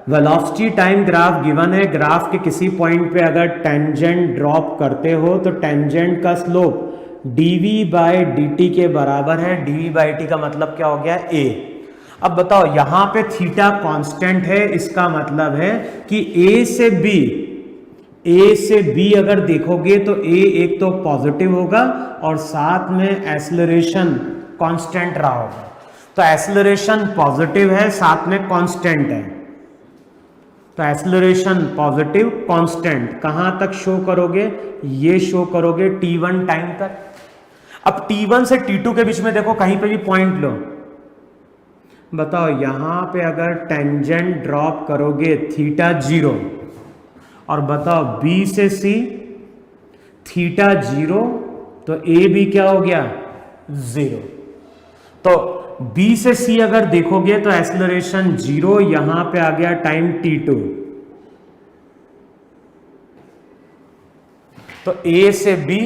वेलोसिटी टाइम ग्राफ गिवन है, ग्राफ के किसी पॉइंट पे अगर टेंजेंट ड्रॉप करते हो तो टेंजेंट का स्लोप dv बाई dt के बराबर है। dv बाई dt का मतलब क्या हो गया? a। अब बताओ यहां पे थीटा कांस्टेंट है, इसका मतलब है कि a से b अगर देखोगे तो a एक तो पॉजिटिव होगा और साथ में एक्सेलरेशन कांस्टेंट रहा होगा। तो एक्सेलरेशन पॉजिटिव है, साथ में कांस्टेंट है। तो एक्सेलरेशन पॉजिटिव कांस्टेंट कहां तक शो करोगे? ये शो करोगे t1 टाइम तक। अब t1 से t2 के बीच में देखो कहीं पे भी पॉइंट लो, बताओ यहां पे अगर टेंजेंट ड्रॉप करोगे थीटा 0 और बताओ बी से सी थीटा 0 तो ए भी क्या हो गया 0। तो बी से सी अगर देखोगे तो एक्सेलरेशन 0 यहां पे आ गया टाइम t2। तो ए से बी,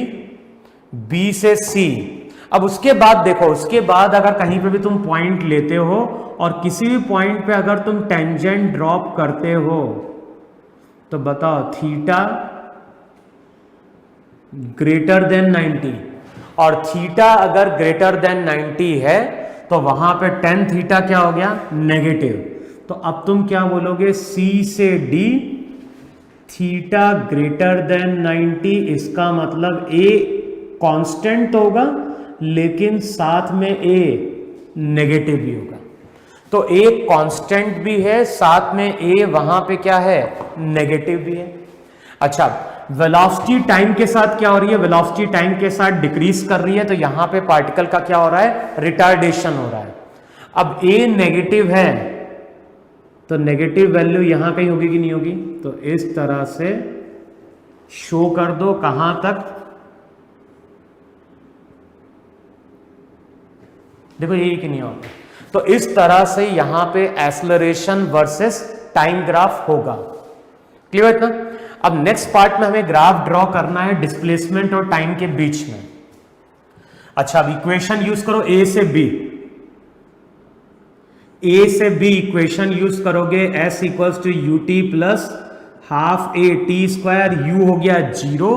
बी से सी। अब उसके बाद देखो, उसके बाद अगर कहीं पे भी तुम पॉइंट लेते हो और किसी भी पॉइंट पे अगर तुम टेंजेंट ड्रॉप करते हो तो बताओ थीटा ग्रेटर देन 90, और थीटा अगर ग्रेटर देन 90 है तो वहां पे टेन थीटा क्या हो गया नेगेटिव। तो अब तुम क्या बोलोगे सी से डी थीटा ग्रेटर देन 90, इसका मतलब ए कांस्टेंट तो होगा लेकिन साथ में ए नेगेटिव भी होगा। तो ए कांस्टेंट भी है, साथ में ए वहां पे क्या है नेगेटिव भी है। अच्छा, वेलोसिटी टाइम के साथ क्या हो रही है, वेलोसिटी टाइम के साथ डिक्रीज कर रही है, तो यहां पे पार्टिकल का क्या हो रहा है रिटार्डेशन हो रहा है। अब ए नेगेटिव है तो नेगेटिव वैल्यू यहां कहीं होगी कि नहीं होगी, तो इस तरह से शो कर दो कहां तक, देखो ये कि नहीं होगा। तो इस तरह से यहां पे एक्सेलरेशन वर्सेस टाइम ग्राफ होगा। क्लियर है ना। अब नेक्स्ट पार्ट में हमें ग्राफ ड्रॉ करना है डिस्प्लेसमेंट और टाइम के बीच में। अच्छा, अब इक्वेशन यूज करो ए से बी, ए से बी इक्वेशन यूज करोगे s equals to u t plus half a t square, u हो गया 0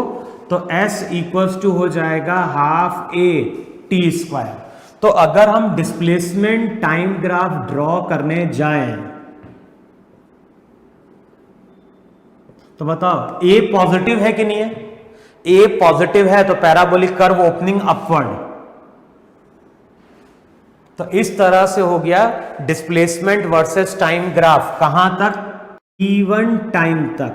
तो s इक्वल्स टू हो जाएगा हाफ ए टी स्क्वायर। तो अगर हम डिस्प्लेसमेंट टाइम ग्राफ ड्रॉ करने जाएं तो बताओ ए पॉजिटिव है कि नहीं है, ए पॉजिटिव है तो पैराबोलिक कर्व ओपनिंग अपवर्ड। तो इस तरह से हो गया डिस्प्लेसमेंट वर्सेस टाइम ग्राफ कहां तक t1 टाइम तक।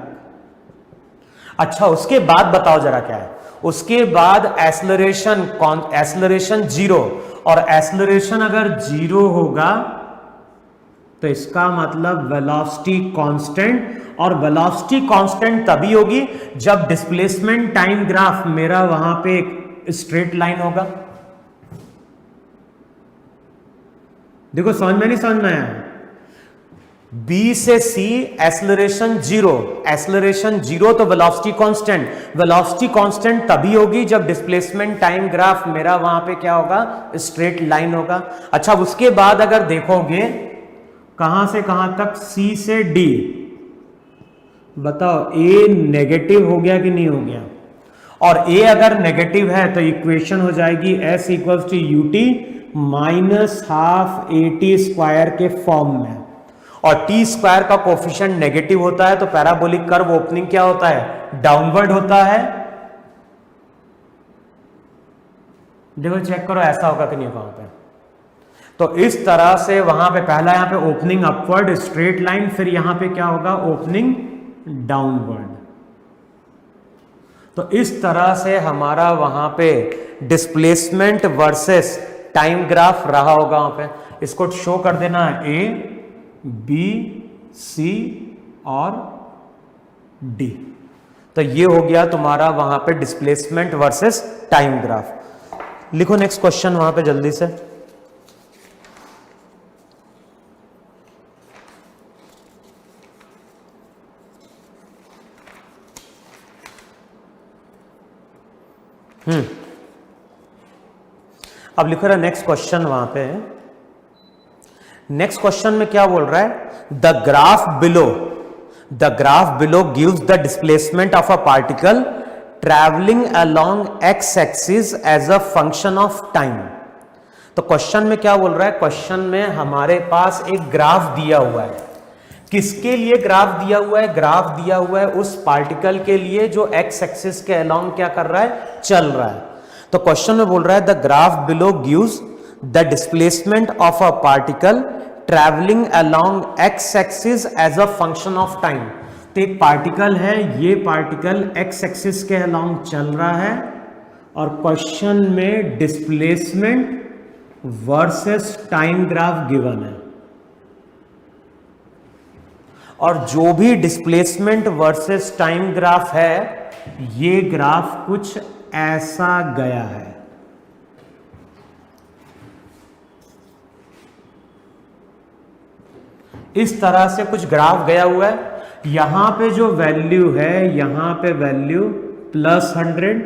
अच्छा, उसके बाद बताओ जरा क्या है, उसके बाद एक्सेलरेशन 0, और एक्सेलरेशन अगर 0 होगा तो इसका मतलब वेलोसिटी कांस्टेंट, और वेलोसिटी कांस्टेंट तभी होगी जब डिस्प्लेसमेंट टाइम ग्राफ मेरा वहां पे एक स्ट्रेट लाइन होगा। देखो समझ में नहीं समझ में आया, बी से सी एक्सेलरेशन 0, एक्सेलरेशन 0 तो वेलोसिटी कांस्टेंट, वेलोसिटी कांस्टेंट तभी होगी जब डिस्प्लेसमेंट टाइम ग्राफ मेरा वहां पे क्या होगा स्ट्रेट लाइन होगा। अच्छा, उसके बाद अगर देखोगे कहां से कहां तक, सी से डी, बताओ ए नेगेटिव हो गया कि नहीं हो गया, और ए अगर नेगेटिव है तो इक्वेशन हो जाएगी s equals to u t minus half a t square के फॉर्म में, और टी स्क्वायर का कोफिशिएंट नेगेटिव होता है तो पैराबोलिक कर्व ओपनिंग क्या होता है डाउनवर्ड होता है। देखो चेक करो ऐसा होगा कि नहीं होगा वहां पे। तो इस तरह से वहां पे पहला यहां पे ओपनिंग अपवर्ड स्ट्रेट लाइन, फिर यहां पे क्या होगा ओपनिंग डाउनवर्ड। तो इस तरह से हमारा वहां पे डिस्प्लेसमेंट वर्सेस टाइम ग्राफ रहा होगा वहां पे। इसको शो कर देना है ए बी सी और डी। तो ये हो गया तुम्हारा वहां पे डिस्प्लेसमेंट वर्सेस टाइम ग्राफ। लिखो नेक्स्ट क्वेश्चन वहां पे जल्दी से। अब लिखो रहा नेक्स्ट क्वेश्चन वहां पे। नेक्स्ट क्वेश्चन में क्या बोल रहा है, the graph below gives the displacement of a particle travelling along x axis as a function of time. तो क्वेश्चन में क्या बोल रहा है, क्वेश्चन में हमारे पास एक ग्राफ दिया हुआ है। किसके लिए ग्राफ दिया हुआ है, ग्राफ दिया हुआ है उस पार्टिकल के लिए जो एक्स एक्सिस के अलोंग क्या कर रहा है चल रहा है। तो क्वेश्चन में बोल रहा है the graph below gives the displacement of a particle travelling along x axis as a function of time. तो एक पार्टिकल है, ये पार्टिकल एक्स एक्सिस के अलोंग चल रहा है और क्वेश्चन में displacement versus time graph given है। और जो भी डिस्प्लेसमेंट वर्सेस टाइम ग्राफ है, ये ग्राफ कुछ ऐसा गया है। इस तरह से कुछ ग्राफ गया हुआ है। यहां पे जो वैल्यू है, यहां पे वैल्यू +100,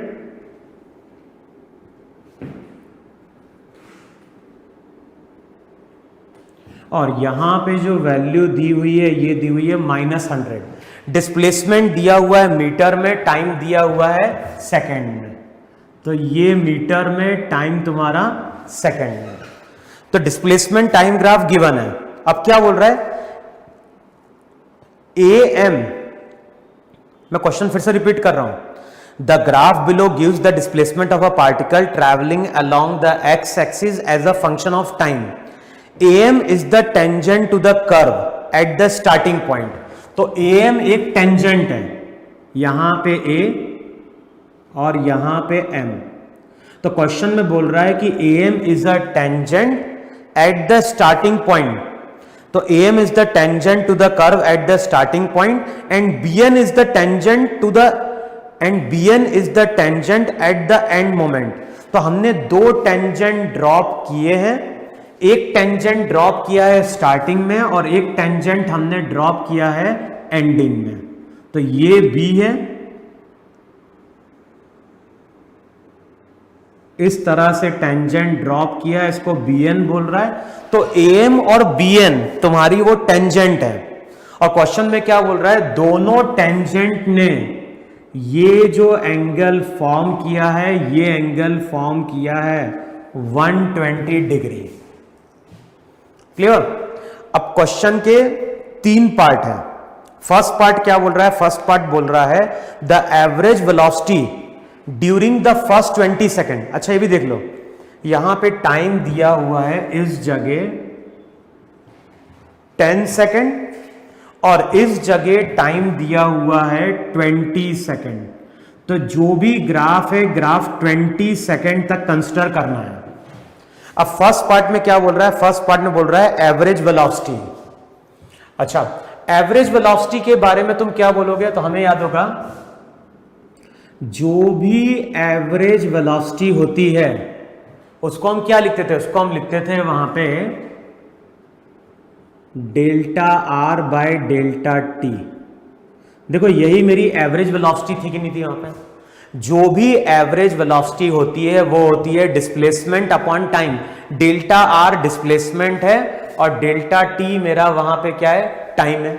और यहां पे जो वैल्यू दी हुई है, ये दी हुई है -100। डिस्प्लेसमेंट दिया हुआ है मीटर में, टाइम दिया हुआ है सेकंड में। तो ये मीटर में, टाइम तुम्हारा सेकंड में। तो डिस्प्लेसमेंट टाइम ग्राफ गिवन है। अब क्या बोल रहा है, AM, मैं क्वेश्चन फिर से रिपीट कर रहा हूं। The graph below gives the displacement of a particle travelling along the x axis as a function of time. AM is the tangent to the curve at the starting point. तो AM एक tangent है, यहां पे A और यहां पे M। तो question में बोल रहा है कि AM is a tangent at the starting point. तो AM is the tangent to the curve at the starting point and BN is the tangent to the at the end moment। तो हमने दो tangent drop किए हैं। एक tangent drop किया है starting में और एक टेंजेंट हमने ड्रॉप किया है एंडिंग में। तो ये B है, इस तरह से टेंजेंट ड्रॉप किया, इसको BN बोल रहा है। तो AM और BN तुम्हारी वो टेंजेंट है। और क्वेश्चन में क्या बोल रहा है, दोनों टेंजेंट ने ये जो एंगल फॉर्म किया है, ये एंगल फॉर्म किया है 120 डिग्री। क्लियर? अब क्वेश्चन के 3 पार्ट है। फर्स्ट पार्ट क्या बोल रहा है, फर्स्ट पार्ट बोल रहा है the average velocity during the first 20 second. अच्छा ये भी देख लो, यहां पे टाइम दिया हुआ है इस जगह 10 सेकेंड और इस जगह टाइम दिया हुआ है 20 सेकेंड। तो जो भी ग्राफ है, ग्राफ 20 सेकेंड तक कंसिडर करना है। अब फर्स्ट पार्ट में क्या बोल रहा है, फर्स्ट पार्ट में बोल रहा है एवरेज वेलोसिटी। अच्छा, एवरेज वेलोसिटी के बारे में तुम क्या बोलोगे, तो हमें याद होगा जो भी एवरेज वेलोसिटी होती है उसको हम क्या लिखते थे, उसको हम लिखते थे वहां पे delta R by delta T। देखो यही मेरी एवरेज वेलोसिटी थी कि नहीं थी? वहां पे जो भी एवरेज वेलोसिटी होती है वो होती है displacement upon time. Delta R displacement है और डेल्टा T मेरा वहां पे क्या है, टाइम है।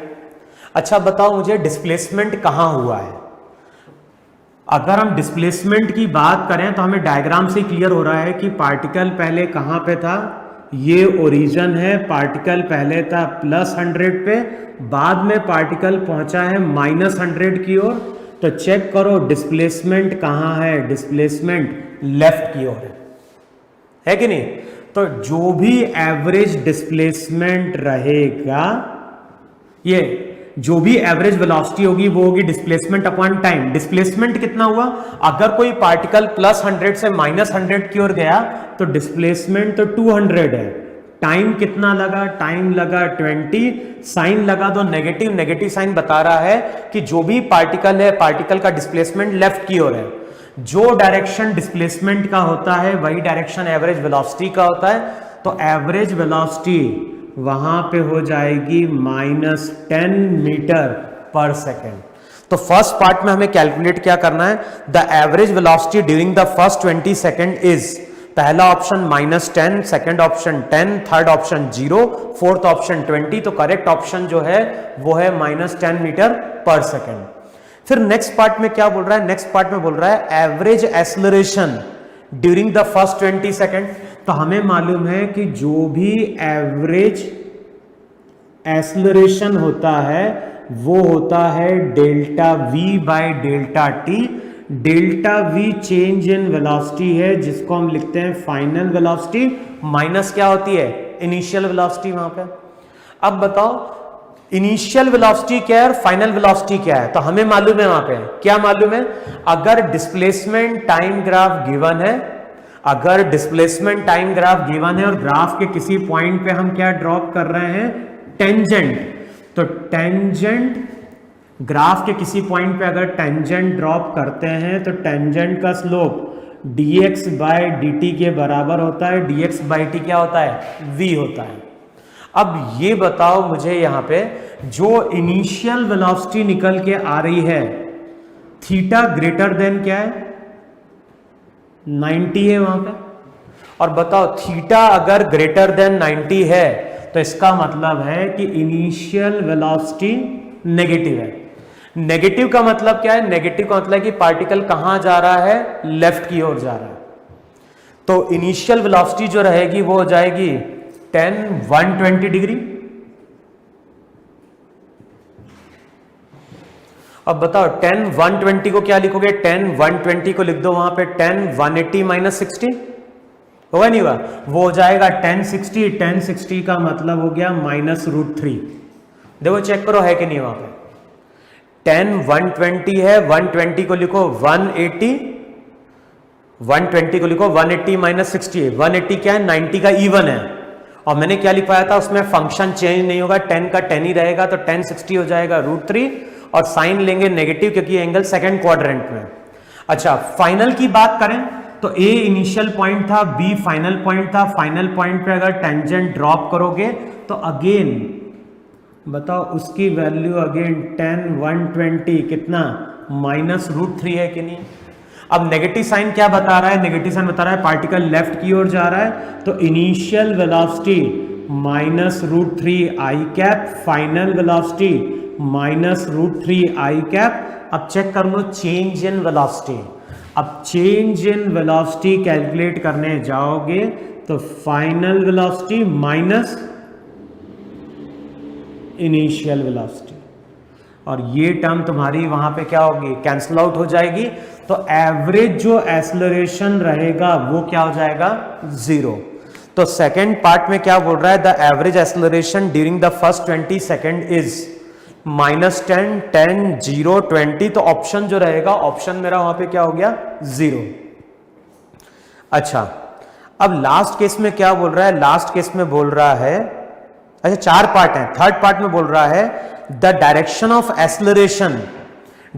अच्छा बताओ मुझे डिस्प्लेसमेंट कहां हुआ है। अगर हम डिस्प्लेसमेंट की बात करें तो हमें डायग्राम से क्लियर हो रहा है कि पार्टिकल पहले कहां पे था, ये ओरिजिन है। पार्टिकल पहले था +100 पे, बाद में पार्टिकल पहुंचा है -100 की ओर। तो चेक करो डिस्प्लेसमेंट कहां है, डिस्प्लेसमेंट लेफ्ट की ओर है कि नहीं? तो जो भी एवरेज डिस्प्लेसमेंट रहेगा, ये जो भी एवरेज वेलोसिटी होगी वो होगी डिस्प्लेसमेंट अपॉन टाइम। डिस्प्लेसमेंट कितना हुआ, अगर कोई पार्टिकल +100 से -100 की ओर गया तो डिस्प्लेसमेंट तो 200 है। टाइम कितना लगा, टाइम लगा 20। साइन लगा दो नेगेटिव, नेगेटिव साइन बता रहा है कि जो भी पार्टिकल है, पार्टिकल का डिस्प्लेसमेंट लेफ्ट की ओर है। जो डायरेक्शन डिस्प्लेसमेंट का होता है वही डायरेक्शन एवरेज वेलोसिटी का होता है। तो एवरेज वेलोसिटी वहां पे हो जाएगी -10 मीटर पर सेकेंड। तो फर्स्ट पार्ट में हमें कैलकुलेट क्या करना है, the average velocity during the first 20 second is, पहला option -10, second option 10, third option 0, fourth option 20। तो करेक्ट ऑप्शन जो है वो है -10 मीटर पर सेकेंड। फिर नेक्स्ट पार्ट में क्या बोल रहा है, नेक्स्ट पार्ट में बोल रहा है average acceleration during the first 20 second. तो हमें मालूम है कि जो भी एवरेज एक्सेलरेशन होता है वो होता है delta V by delta T। Delta V change in velocity है जिसको हम लिखते हैं फाइनल वेलोसिटी, माइनस क्या होती है, इनिशियल वेलोसिटी वहां पे। अब बताओ इनिशियल वेलोसिटी क्या है और फाइनल वेलोसिटी क्या है। तो हमें मालूम है वहां पे क्या मालूम है, अगर डिस्प्लेसमेंट टाइम ग्राफ गिवन है, अगर डिस्प्लेसमेंट टाइम ग्राफ गिवन है और ग्राफ के किसी पॉइंट पे हम क्या ड्रॉप कर रहे हैं, टेंजेंट, तो टेंजेंट ग्राफ के किसी पॉइंट पे अगर टेंजेंट ड्रॉप करते हैं तो टेंजेंट का स्लोप dx बाय dt के बराबर होता है। dx बाय t क्या होता है? v होता है। अब ये बताओ मुझे यहाँ पे जो इनिशियल वेलोसिटी निकल के आ रही है थीटा ग्रेटर देन क्या है? 90 है वहां पे। और बताओ थीटा अगर ग्रेटर देन 90 है तो इसका मतलब है कि इनिशियल वेलोसिटी नेगेटिव है। नेगेटिव का मतलब क्या है? नेगेटिव का मतलब है कि पार्टिकल कहां जा रहा है? लेफ्ट की ओर जा रहा है। तो इनिशियल वेलोसिटी जो रहेगी वो हो जाएगी 10 120 डिग्री। अब बताओ 10 120 को क्या लिखोगे? 10 120 को लिख दो वहां पे 10 180 माइनस 60 होगा नहीं होगा? वो हो जाएगा 1060। 1060 का मतलब हो गया -√3। देखो चेक करो है कि नहीं वहां पे। 10 120 है, 120 को लिखो 180, 120 को लिखो 180 माइनस 60 है। 180 क्या है? 90 का इवन है। और मैंने क्या लिखवाया था उसमें? फंक्शन चेंज नहीं होगा, 10 का 10 ही रहेगा। तो 1060 हो जाएगा √3 और साइन लेंगे नेगेटिव क्योंकि एंगल सेकंड क्वाड्रेंट में। अच्छा फाइनल की बात करें तो A इनिशियल पॉइंट था, B फाइनल पॉइंट था। फाइनल पॉइंट पे अगर टेंजेंट ड्रॉप करोगे तो अगेन बताओ उसकी वैल्यू अगेन 10 120 कितना? -√3 है कि नहीं? अब नेगेटिव साइन क्या बता रहा है? नेगेटिव साइन बता रहा है पार्टिकल लेफ्ट की ओर जा रहा है। तो इनिशियल वेलोसिटी -√3 आई कैप, फाइनल वेलोसिटी -√3 आई कैप। अब चेक कर लो चेंज इन वेलोसिटी। अब चेंज इन वेलोसिटी कैलकुलेट करने जाओगे तो final velocity minus initial velocity, और ये टर्म तुम्हारी वहां पे क्या होगी? कैंसल आउट हो जाएगी। तो एवरेज जो एक्सेलरेशन रहेगा वो क्या हो जाएगा? 0। तो सेकेंड पार्ट में क्या बोल रहा है? The average acceleration during the first 20 second is -10 10 0 20। तो ऑप्शन जो रहेगा, ऑप्शन मेरा वहां पे क्या हो गया? 0। अच्छा अब लास्ट केस में क्या बोल रहा है? लास्ट केस में बोल रहा है, अच्छा 4 पार्ट है, थर्ड पार्ट में बोल रहा है the direction of acceleration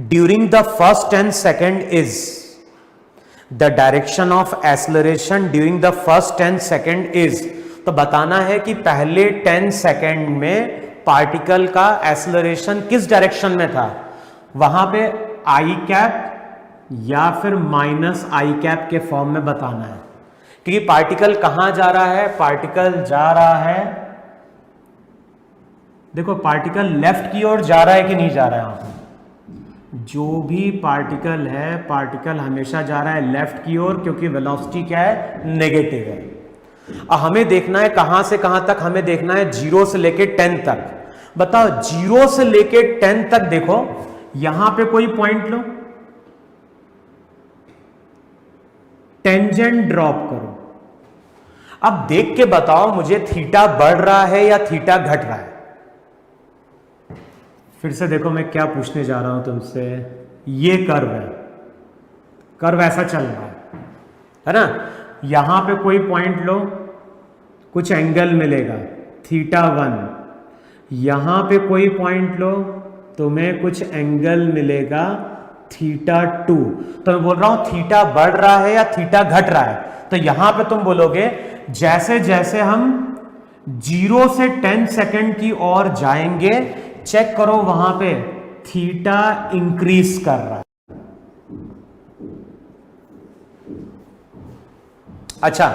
during the first 10 second is, the direction of acceleration during the first 10 second is. तो बताना है कि पहले 10 सेकेंड में पार्टिकल का एक्सेलरेशन किस डायरेक्शन में था। वहां पे आई कैप या फिर माइनस आई कैप के फॉर्म में बताना है, क्योंकि पार्टिकल कहां जा रहा है? पार्टिकल जा रहा है, देखो पार्टिकल लेफ्ट की ओर जा रहा है कि नहीं जा रहा है? वहां पे जो भी पार्टिकल है, पार्टिकल हमेशा जा रहा है लेफ्ट की ओर, क्योंकि वेलोसिटी क्या है? नेगेटिव है। अब हमें देखना है कहां से कहां तक? हमें देखना है 0 से लेके 10 तक। बताओ 0 से लेके 10 तक देखो, यहां पे कोई पॉइंट लो, टेंजेंट ड्रॉप करो। अब देख के बताओ मुझे थीटा बढ़ रहा है या थीटा घट रहा है? फिर से देखो मैं क्या पूछने जा रहा हूं तुमसे। ये कर्व है, कर्व ऐसा चल रहा है ना? यहां पे कोई पॉइंट लो, कुछ एंगल मिलेगा θ1। यहां पे कोई पॉइंट लो, तुम्हें कुछ एंगल मिलेगा θ2। तो मैं बोल रहा हूं थीटा बढ़ रहा है या थीटा घट रहा है? तो यहां पे तुम बोलोगे जैसे जैसे हम 0 से 10 सेकेंड की ओर जाएंगे, चेक करो वहां पे थीटा इंक्रीज कर रहा है। अच्छा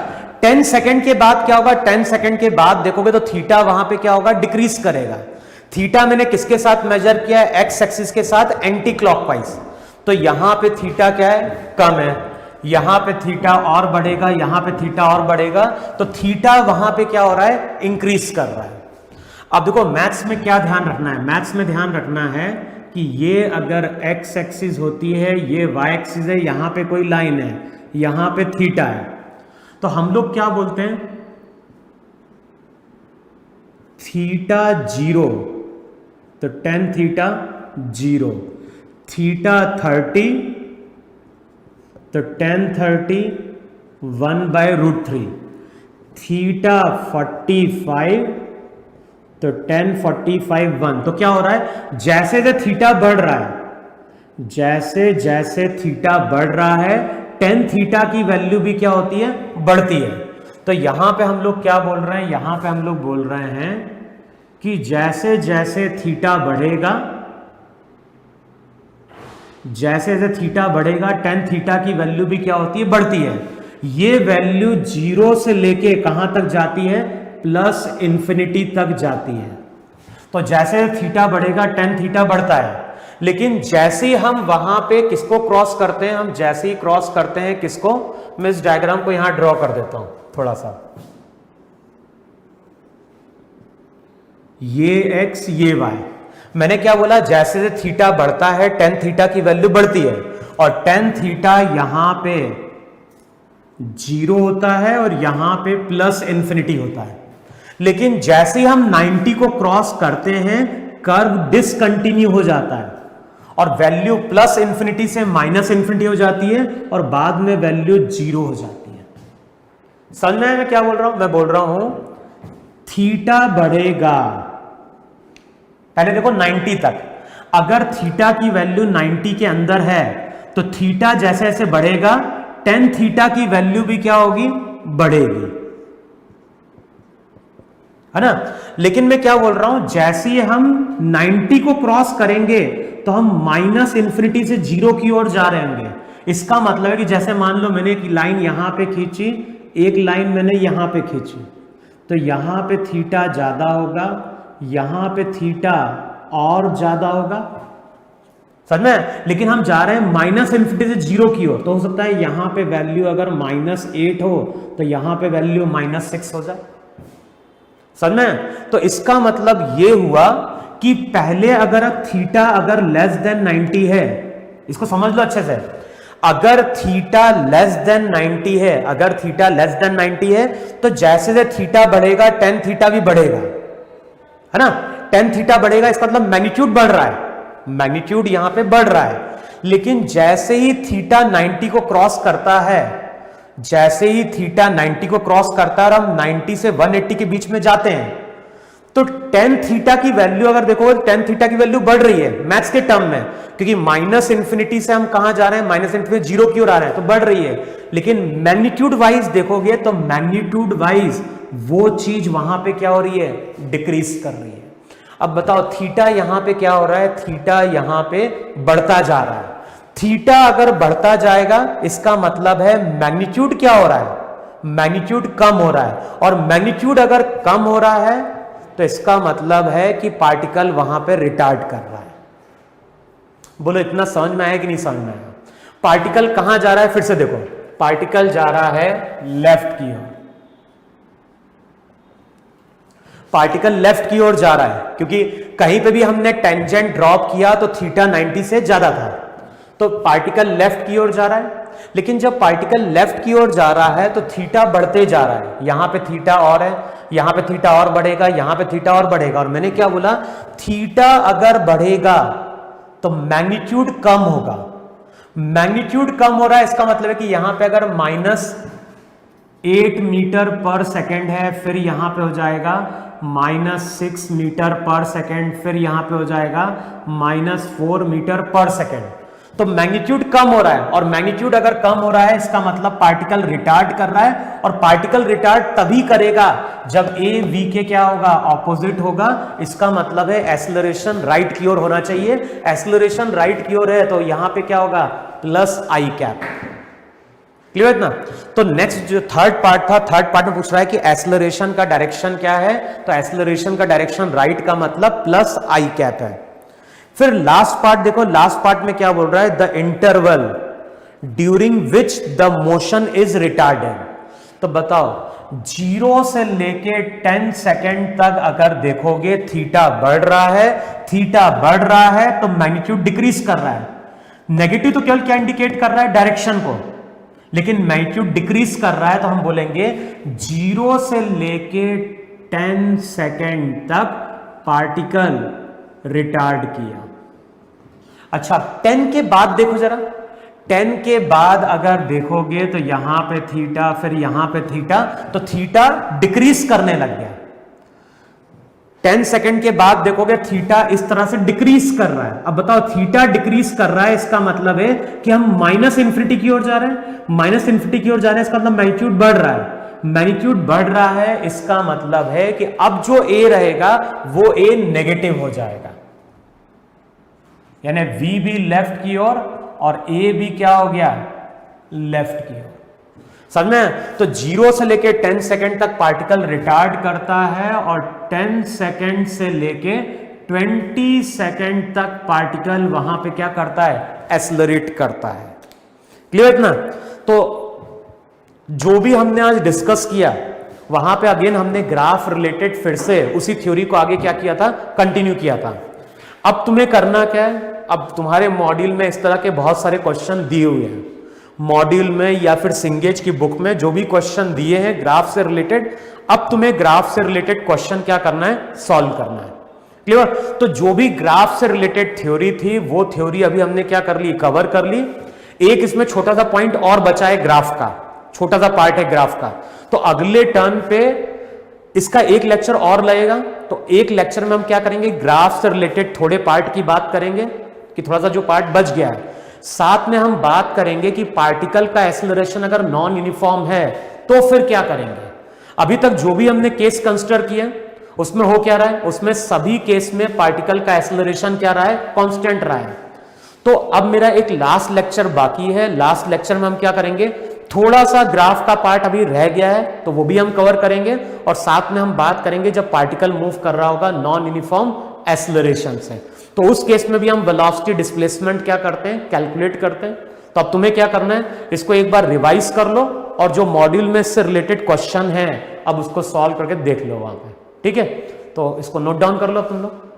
10 सेकेंड के बाद क्या होगा? 10 सेकेंड के बाद देखोगे तो थीटा वहां पे क्या होगा? डिक्रीज करेगा। थीटा मैंने किसके साथ मेजर किया है? एक्स एक्सिस के साथ एंटी क्लॉकवाइज। तो यहां पे थीटा क्या है? कम है। यहां पे थीटा और बढ़ेगा, यहां पे थीटा और बढ़ेगा। तो थीटा वहां पे क्या हो रहा है? इंक्रीज कर रहा है। अब देखो मैथ्स में क्या ध्यान रखना है? मैथ्स में ध्यान रखना है कि ये अगर एक्स एक्सिस होती है, ये वाई एक्सिस है, यहां पे कोई लाइन है, यहां पे थीटा है, तो हम लोग क्या बोलते हैं? थीटा 0 तो tan थीटा 0, थीटा 30 तो tan 30 1/√3, थीटा 45 तो तो 10, 45, 1। तो क्या हो रहा है, जैसे जैसे थीटा बढ़ रहा है, जैसे जैसे थीटा बढ़ रहा है, टेन थीटा की वैल्यू भी क्या होती है, बढ़ती है। तो यहां पे हम लोग क्या बोल रहे हैं, यहां पे हम लोग बोल रहे हैं कि जैसे जैसे थीटा बढ़ेगा, जैसे जैसे थीटा बढ़ेगा, टेन थीटा की वैल्यू भी क्या होती है, बढ़ती है। ये वैल्यू जीरो से लेके कहां तक जाती है, प्लस इंफिनिटी तक जाती है। तो जैसे थीटा बढ़ेगा, टेन थीटा बढ़ता है, लेकिन जैसे ही हम वहां पे किसको क्रॉस करते हैं, हम जैसे ही क्रॉस करते हैं किसको, मैं इस डायग्राम को यहां ड्रॉ कर देता हूं थोड़ा सा, ये x ये y। मैंने क्या बोला, जैसे जैसे थीटा बढ़ता है, टेन थीटा की वैल्यू बढ़ती है, और टेन थीटा यहां पे जीरो होता है और यहां पे प्लस इंफिनिटी होता है। लेकिन जैसे ही हम 90 को क्रॉस करते हैं, कर्व डिसकंटिन्यू हो जाता है और वैल्यू प्लस इंफिनिटी से माइनस इंफिनिटी हो जाती है और बाद में वैल्यू जीरो हो जाती है। समझ में मैं क्या बोल रहा हूं, मैं बोल रहा हूं थीटा बढ़ेगा, पहले देखो 90 तक, अगर थीटा की वैल्यू 90 के अंदर है तो थीटा जैसे जैसे बढ़ेगा, टेन थीटा की वैल्यू भी क्या होगी, बढ़ेगी, है ना। लेकिन मैं क्या बोल रहा हूं, जैसे ही हम 90 को क्रॉस करेंगे तो हम माइनस इंफिनिटी से जीरो की ओर जा रहे होंगे। इसका मतलब है कि जैसे मान लो मैंने एक लाइन यहां पे खींची, एक लाइन मैंने यहां पे खींची, तो यहां पे थीटा ज्यादा होगा, यहां पे थीटा और ज्यादा होगा, समझ में। लेकिन हम जा रहे हैं माइनस इंफिनिटी से जीरो की ओर, तो हो सकता है यहां पे वैल्यू अगर -8 हो तो यहां पे वैल्यू -6 हो जाए, समझ में। तो इसका मतलब ये हुआ कि पहले अगर थीटा अगर लेस देन 90 है, इसको समझ लो अच्छे से, अगर थीटा लेस देन 90 है, अगर थीटा लेस देन 90 है तो जैसे जैसे थीटा बढ़ेगा, टेन थीटा भी बढ़ेगा, है ना। टेन थीटा बढ़ेगा, इसका मतलब मैग्नीट्यूड बढ़ रहा है, मैग्नीट्यूड यहां पे बढ़ रहा है। लेकिन जैसे ही थीटा 90 को क्रॉस करता है, जैसे ही थीटा 90 को क्रॉस करता है और हम 90 से 180 के बीच में जाते हैं, तो टेन थीटा की वैल्यू अगर देखो, टेन थीटा की वैल्यू बढ़ रही है मैथ्स के टर्म में, क्योंकि माइनस इंफिनिटी से हम कहां जा रहे हैं, माइनस इंफिनिटी जीरो की ओर आ रहे हैं, तो बढ़ रही है। लेकिन मैग्नीट्यूड वाइज देखोगे तो मैग्नीट्यूड वाइज वो चीज वहां पे क्या हो रही है, डिक्रीज कर रही है। अब बताओ थीटा यहां पे क्या हो रहा है, थीटा यहां पे बढ़ता जा रहा है। थीटा अगर बढ़ता जाएगा, इसका मतलब है मैग्नीट्यूड क्या हो रहा है, मैग्नीट्यूड कम हो रहा है, और मैग्नीट्यूड अगर कम हो रहा है तो इसका मतलब है कि पार्टिकल वहां पे रिटार्ड कर रहा है। बोलो इतना समझ में आया कि नहीं समझ में आया। पार्टिकल कहां जा रहा है, फिर से देखो, पार्टिकल जा रहा है लेफ्ट की ओर, पार्टिकल लेफ्ट की ओर जा रहा है, क्योंकि कहीं पे भी हमने टेंजेंट ड्रॉप किया तो थीटा 90 से ज्यादा था, तो पार्टिकल लेफ्ट की ओर जा रहा है। लेकिन जब पार्टिकल लेफ्ट की ओर जा रहा है तो थीटा बढ़ते जा रहा है, यहां पे थीटा और है, यहां पे थीटा और बढ़ेगा, यहां पे थीटा और बढ़ेगा। और मैंने क्या बोला, थीटा अगर बढ़ेगा तो मैग्नीट्यूड कम होगा, मैग्नीट्यूड कम हो रहा है, इसका मतलब है कि यहां पे अगर -8 मीटर पर सेकेंड है, फिर यहां पे हो जाएगा -6 मीटर पर सेकेंड, फिर यहां पे हो जाएगा -4 मीटर पर सेकेंड। तो मैग्नीट्यूड कम हो रहा है, और मैग्नीट्यूड अगर कम हो रहा है इसका मतलब पार्टिकल रिटार्ड कर रहा है, और पार्टिकल रिटार्ड तभी करेगा जब ए वी के क्या होगा, ऑपोजिट होगा। इसका मतलब है एक्सेलरेशन राइट की ओर होना चाहिए, एक्सेलरेशन राइट की ओर है तो यहां पे क्या होगा, +i कैप। क्लियर है ना। तो नेक्स्ट जो थर्ड पार्ट था, थर्ड पार्ट में पूछ रहा है कि एक्सेलरेशन का डायरेक्शन क्या है, तो एक्सेलरेशन का डायरेक्शन राइट का मतलब +i कैप है। फिर लास्ट पार्ट देखो, लास्ट पार्ट में क्या बोल रहा है, the interval during which the motion is retarded. तो बताओ 0 से लेके 10 सेकेंड तक अगर देखोगे थीटा बढ़ रहा है, थीटा बढ़ रहा है तो मैग्नीट्यूड डिक्रीज कर रहा है। नेगेटिव तो केवल क्या इंडिकेट कर रहा है, डायरेक्शन को, लेकिन मैग्नीट्यूड डिक्रीज कर रहा है तो हम बोलेंगे 0 से लेके 10 सेकेंड तक पार्टिकल रिटार्ड किया। अच्छा 10 के बाद देखो जरा, 10 के बाद अगर देखोगे तो यहां पे थीटा, फिर यहां पे थीटा, तो थीटा डिक्रीज करने लग गया। 10 सेकंड के बाद देखोगे थीटा इस तरह से डिक्रीज कर रहा है। अब बताओ थीटा डिक्रीज कर रहा है, इसका मतलब है कि हम माइनस इन्फिनिटी की ओर जा रहे हैं। माइनस इन्फिनिटी की ओर जा रहे हैं, इसका मतलब मैग्नीट्यूड बढ़ रहा है। मैग्नीट्यूड बढ़ रहा है, इसका मतलब है कि अब जो ए रहेगा वो ए नेगेटिव हो जाएगा, यानी वी भी लेफ्ट की ओर और ए भी क्या हो गया, लेफ्ट की ओर। समझ में? तो 0 से लेके 10 सेकंड तक पार्टिकल रिटार्ड करता है और 10 सेकंड से लेके 20 सेकंड तक पार्टिकल वहां पे क्या करता है, एक्सेलरेट करता है। क्लियर इतना? तो जो भी हमने आज डिस्कस किया वहां पे अगेन हमने ग्राफ रिलेटेड फिर से उसी थ्योरी को आगे क्या किया था, कंटिन्यू किया था। अब तुम्हें करना क्या है, अब तुम्हारे मॉड्यूल में इस तरह के बहुत सारे क्वेश्चन दिए हुए हैं मॉड्यूल में या फिर सिंगेज की बुक में, जो भी क्वेश्चन दिए हैं ग्राफ से रिलेटेड, अब तुम्हें ग्राफ से रिलेटेड क्वेश्चन क्या करना है, सॉल्व करना है। क्लियर? तो जो भी ग्राफ से रिलेटेड थ्योरी थी वो थ्योरी अभी हमने क्या कर ली, कवर कर ली। एक इसमें छोटा सा पॉइंट और बचा है ग्राफ का, छोटा सा पार्ट है ग्राफ का, तो अगले टर्न पे इसका एक लेक्चर और लगेगा। तो एक लेक्चर में हम क्या करेंगे, ग्राफ से रिलेटेड थोड़े पार्ट की बात करेंगे कि थोड़ा सा जो पार्ट बच गया है, साथ में हम बात करेंगे कि पार्टिकल का एक्सेलरेशन अगर नॉन यूनिफॉर्म है तो फिर क्या करेंगे। अभी तक जो भी हमने केस कंसिडर किया उसमें हो क्या रहा है, उसमें सभी केस में पार्टिकल का एक्सेलरेशन क्या रहा है, कांस्टेंट रहा है। तो अब मेरा एक लास्ट लेक्चर बाकी है, लास्ट लेक्चर में हम क्या करेंगे, थोड़ा सा ग्राफ का पार्ट अभी रह गया है तो वो भी हम कवर करेंगे, और साथ में हम बात करेंगे जब पार्टिकल मूव कर रहा होगा नॉन यूनिफॉर्म एक्सेलरेशन से, तो उस केस में भी हम वेलोसिटी डिस्प्लेसमेंट क्या करते हैं, कैलकुलेट करते हैं। तो अब तुम्हें क्या करना है, इसको एक बार रिवाइज कर लो और जो मॉड्यूल में इससे रिलेटेड क्वेश्चन है अब उसको सॉल्व करके देख लो वहां पे। ठीक है, तो इसको नोट डाउन कर लो तुम लोग।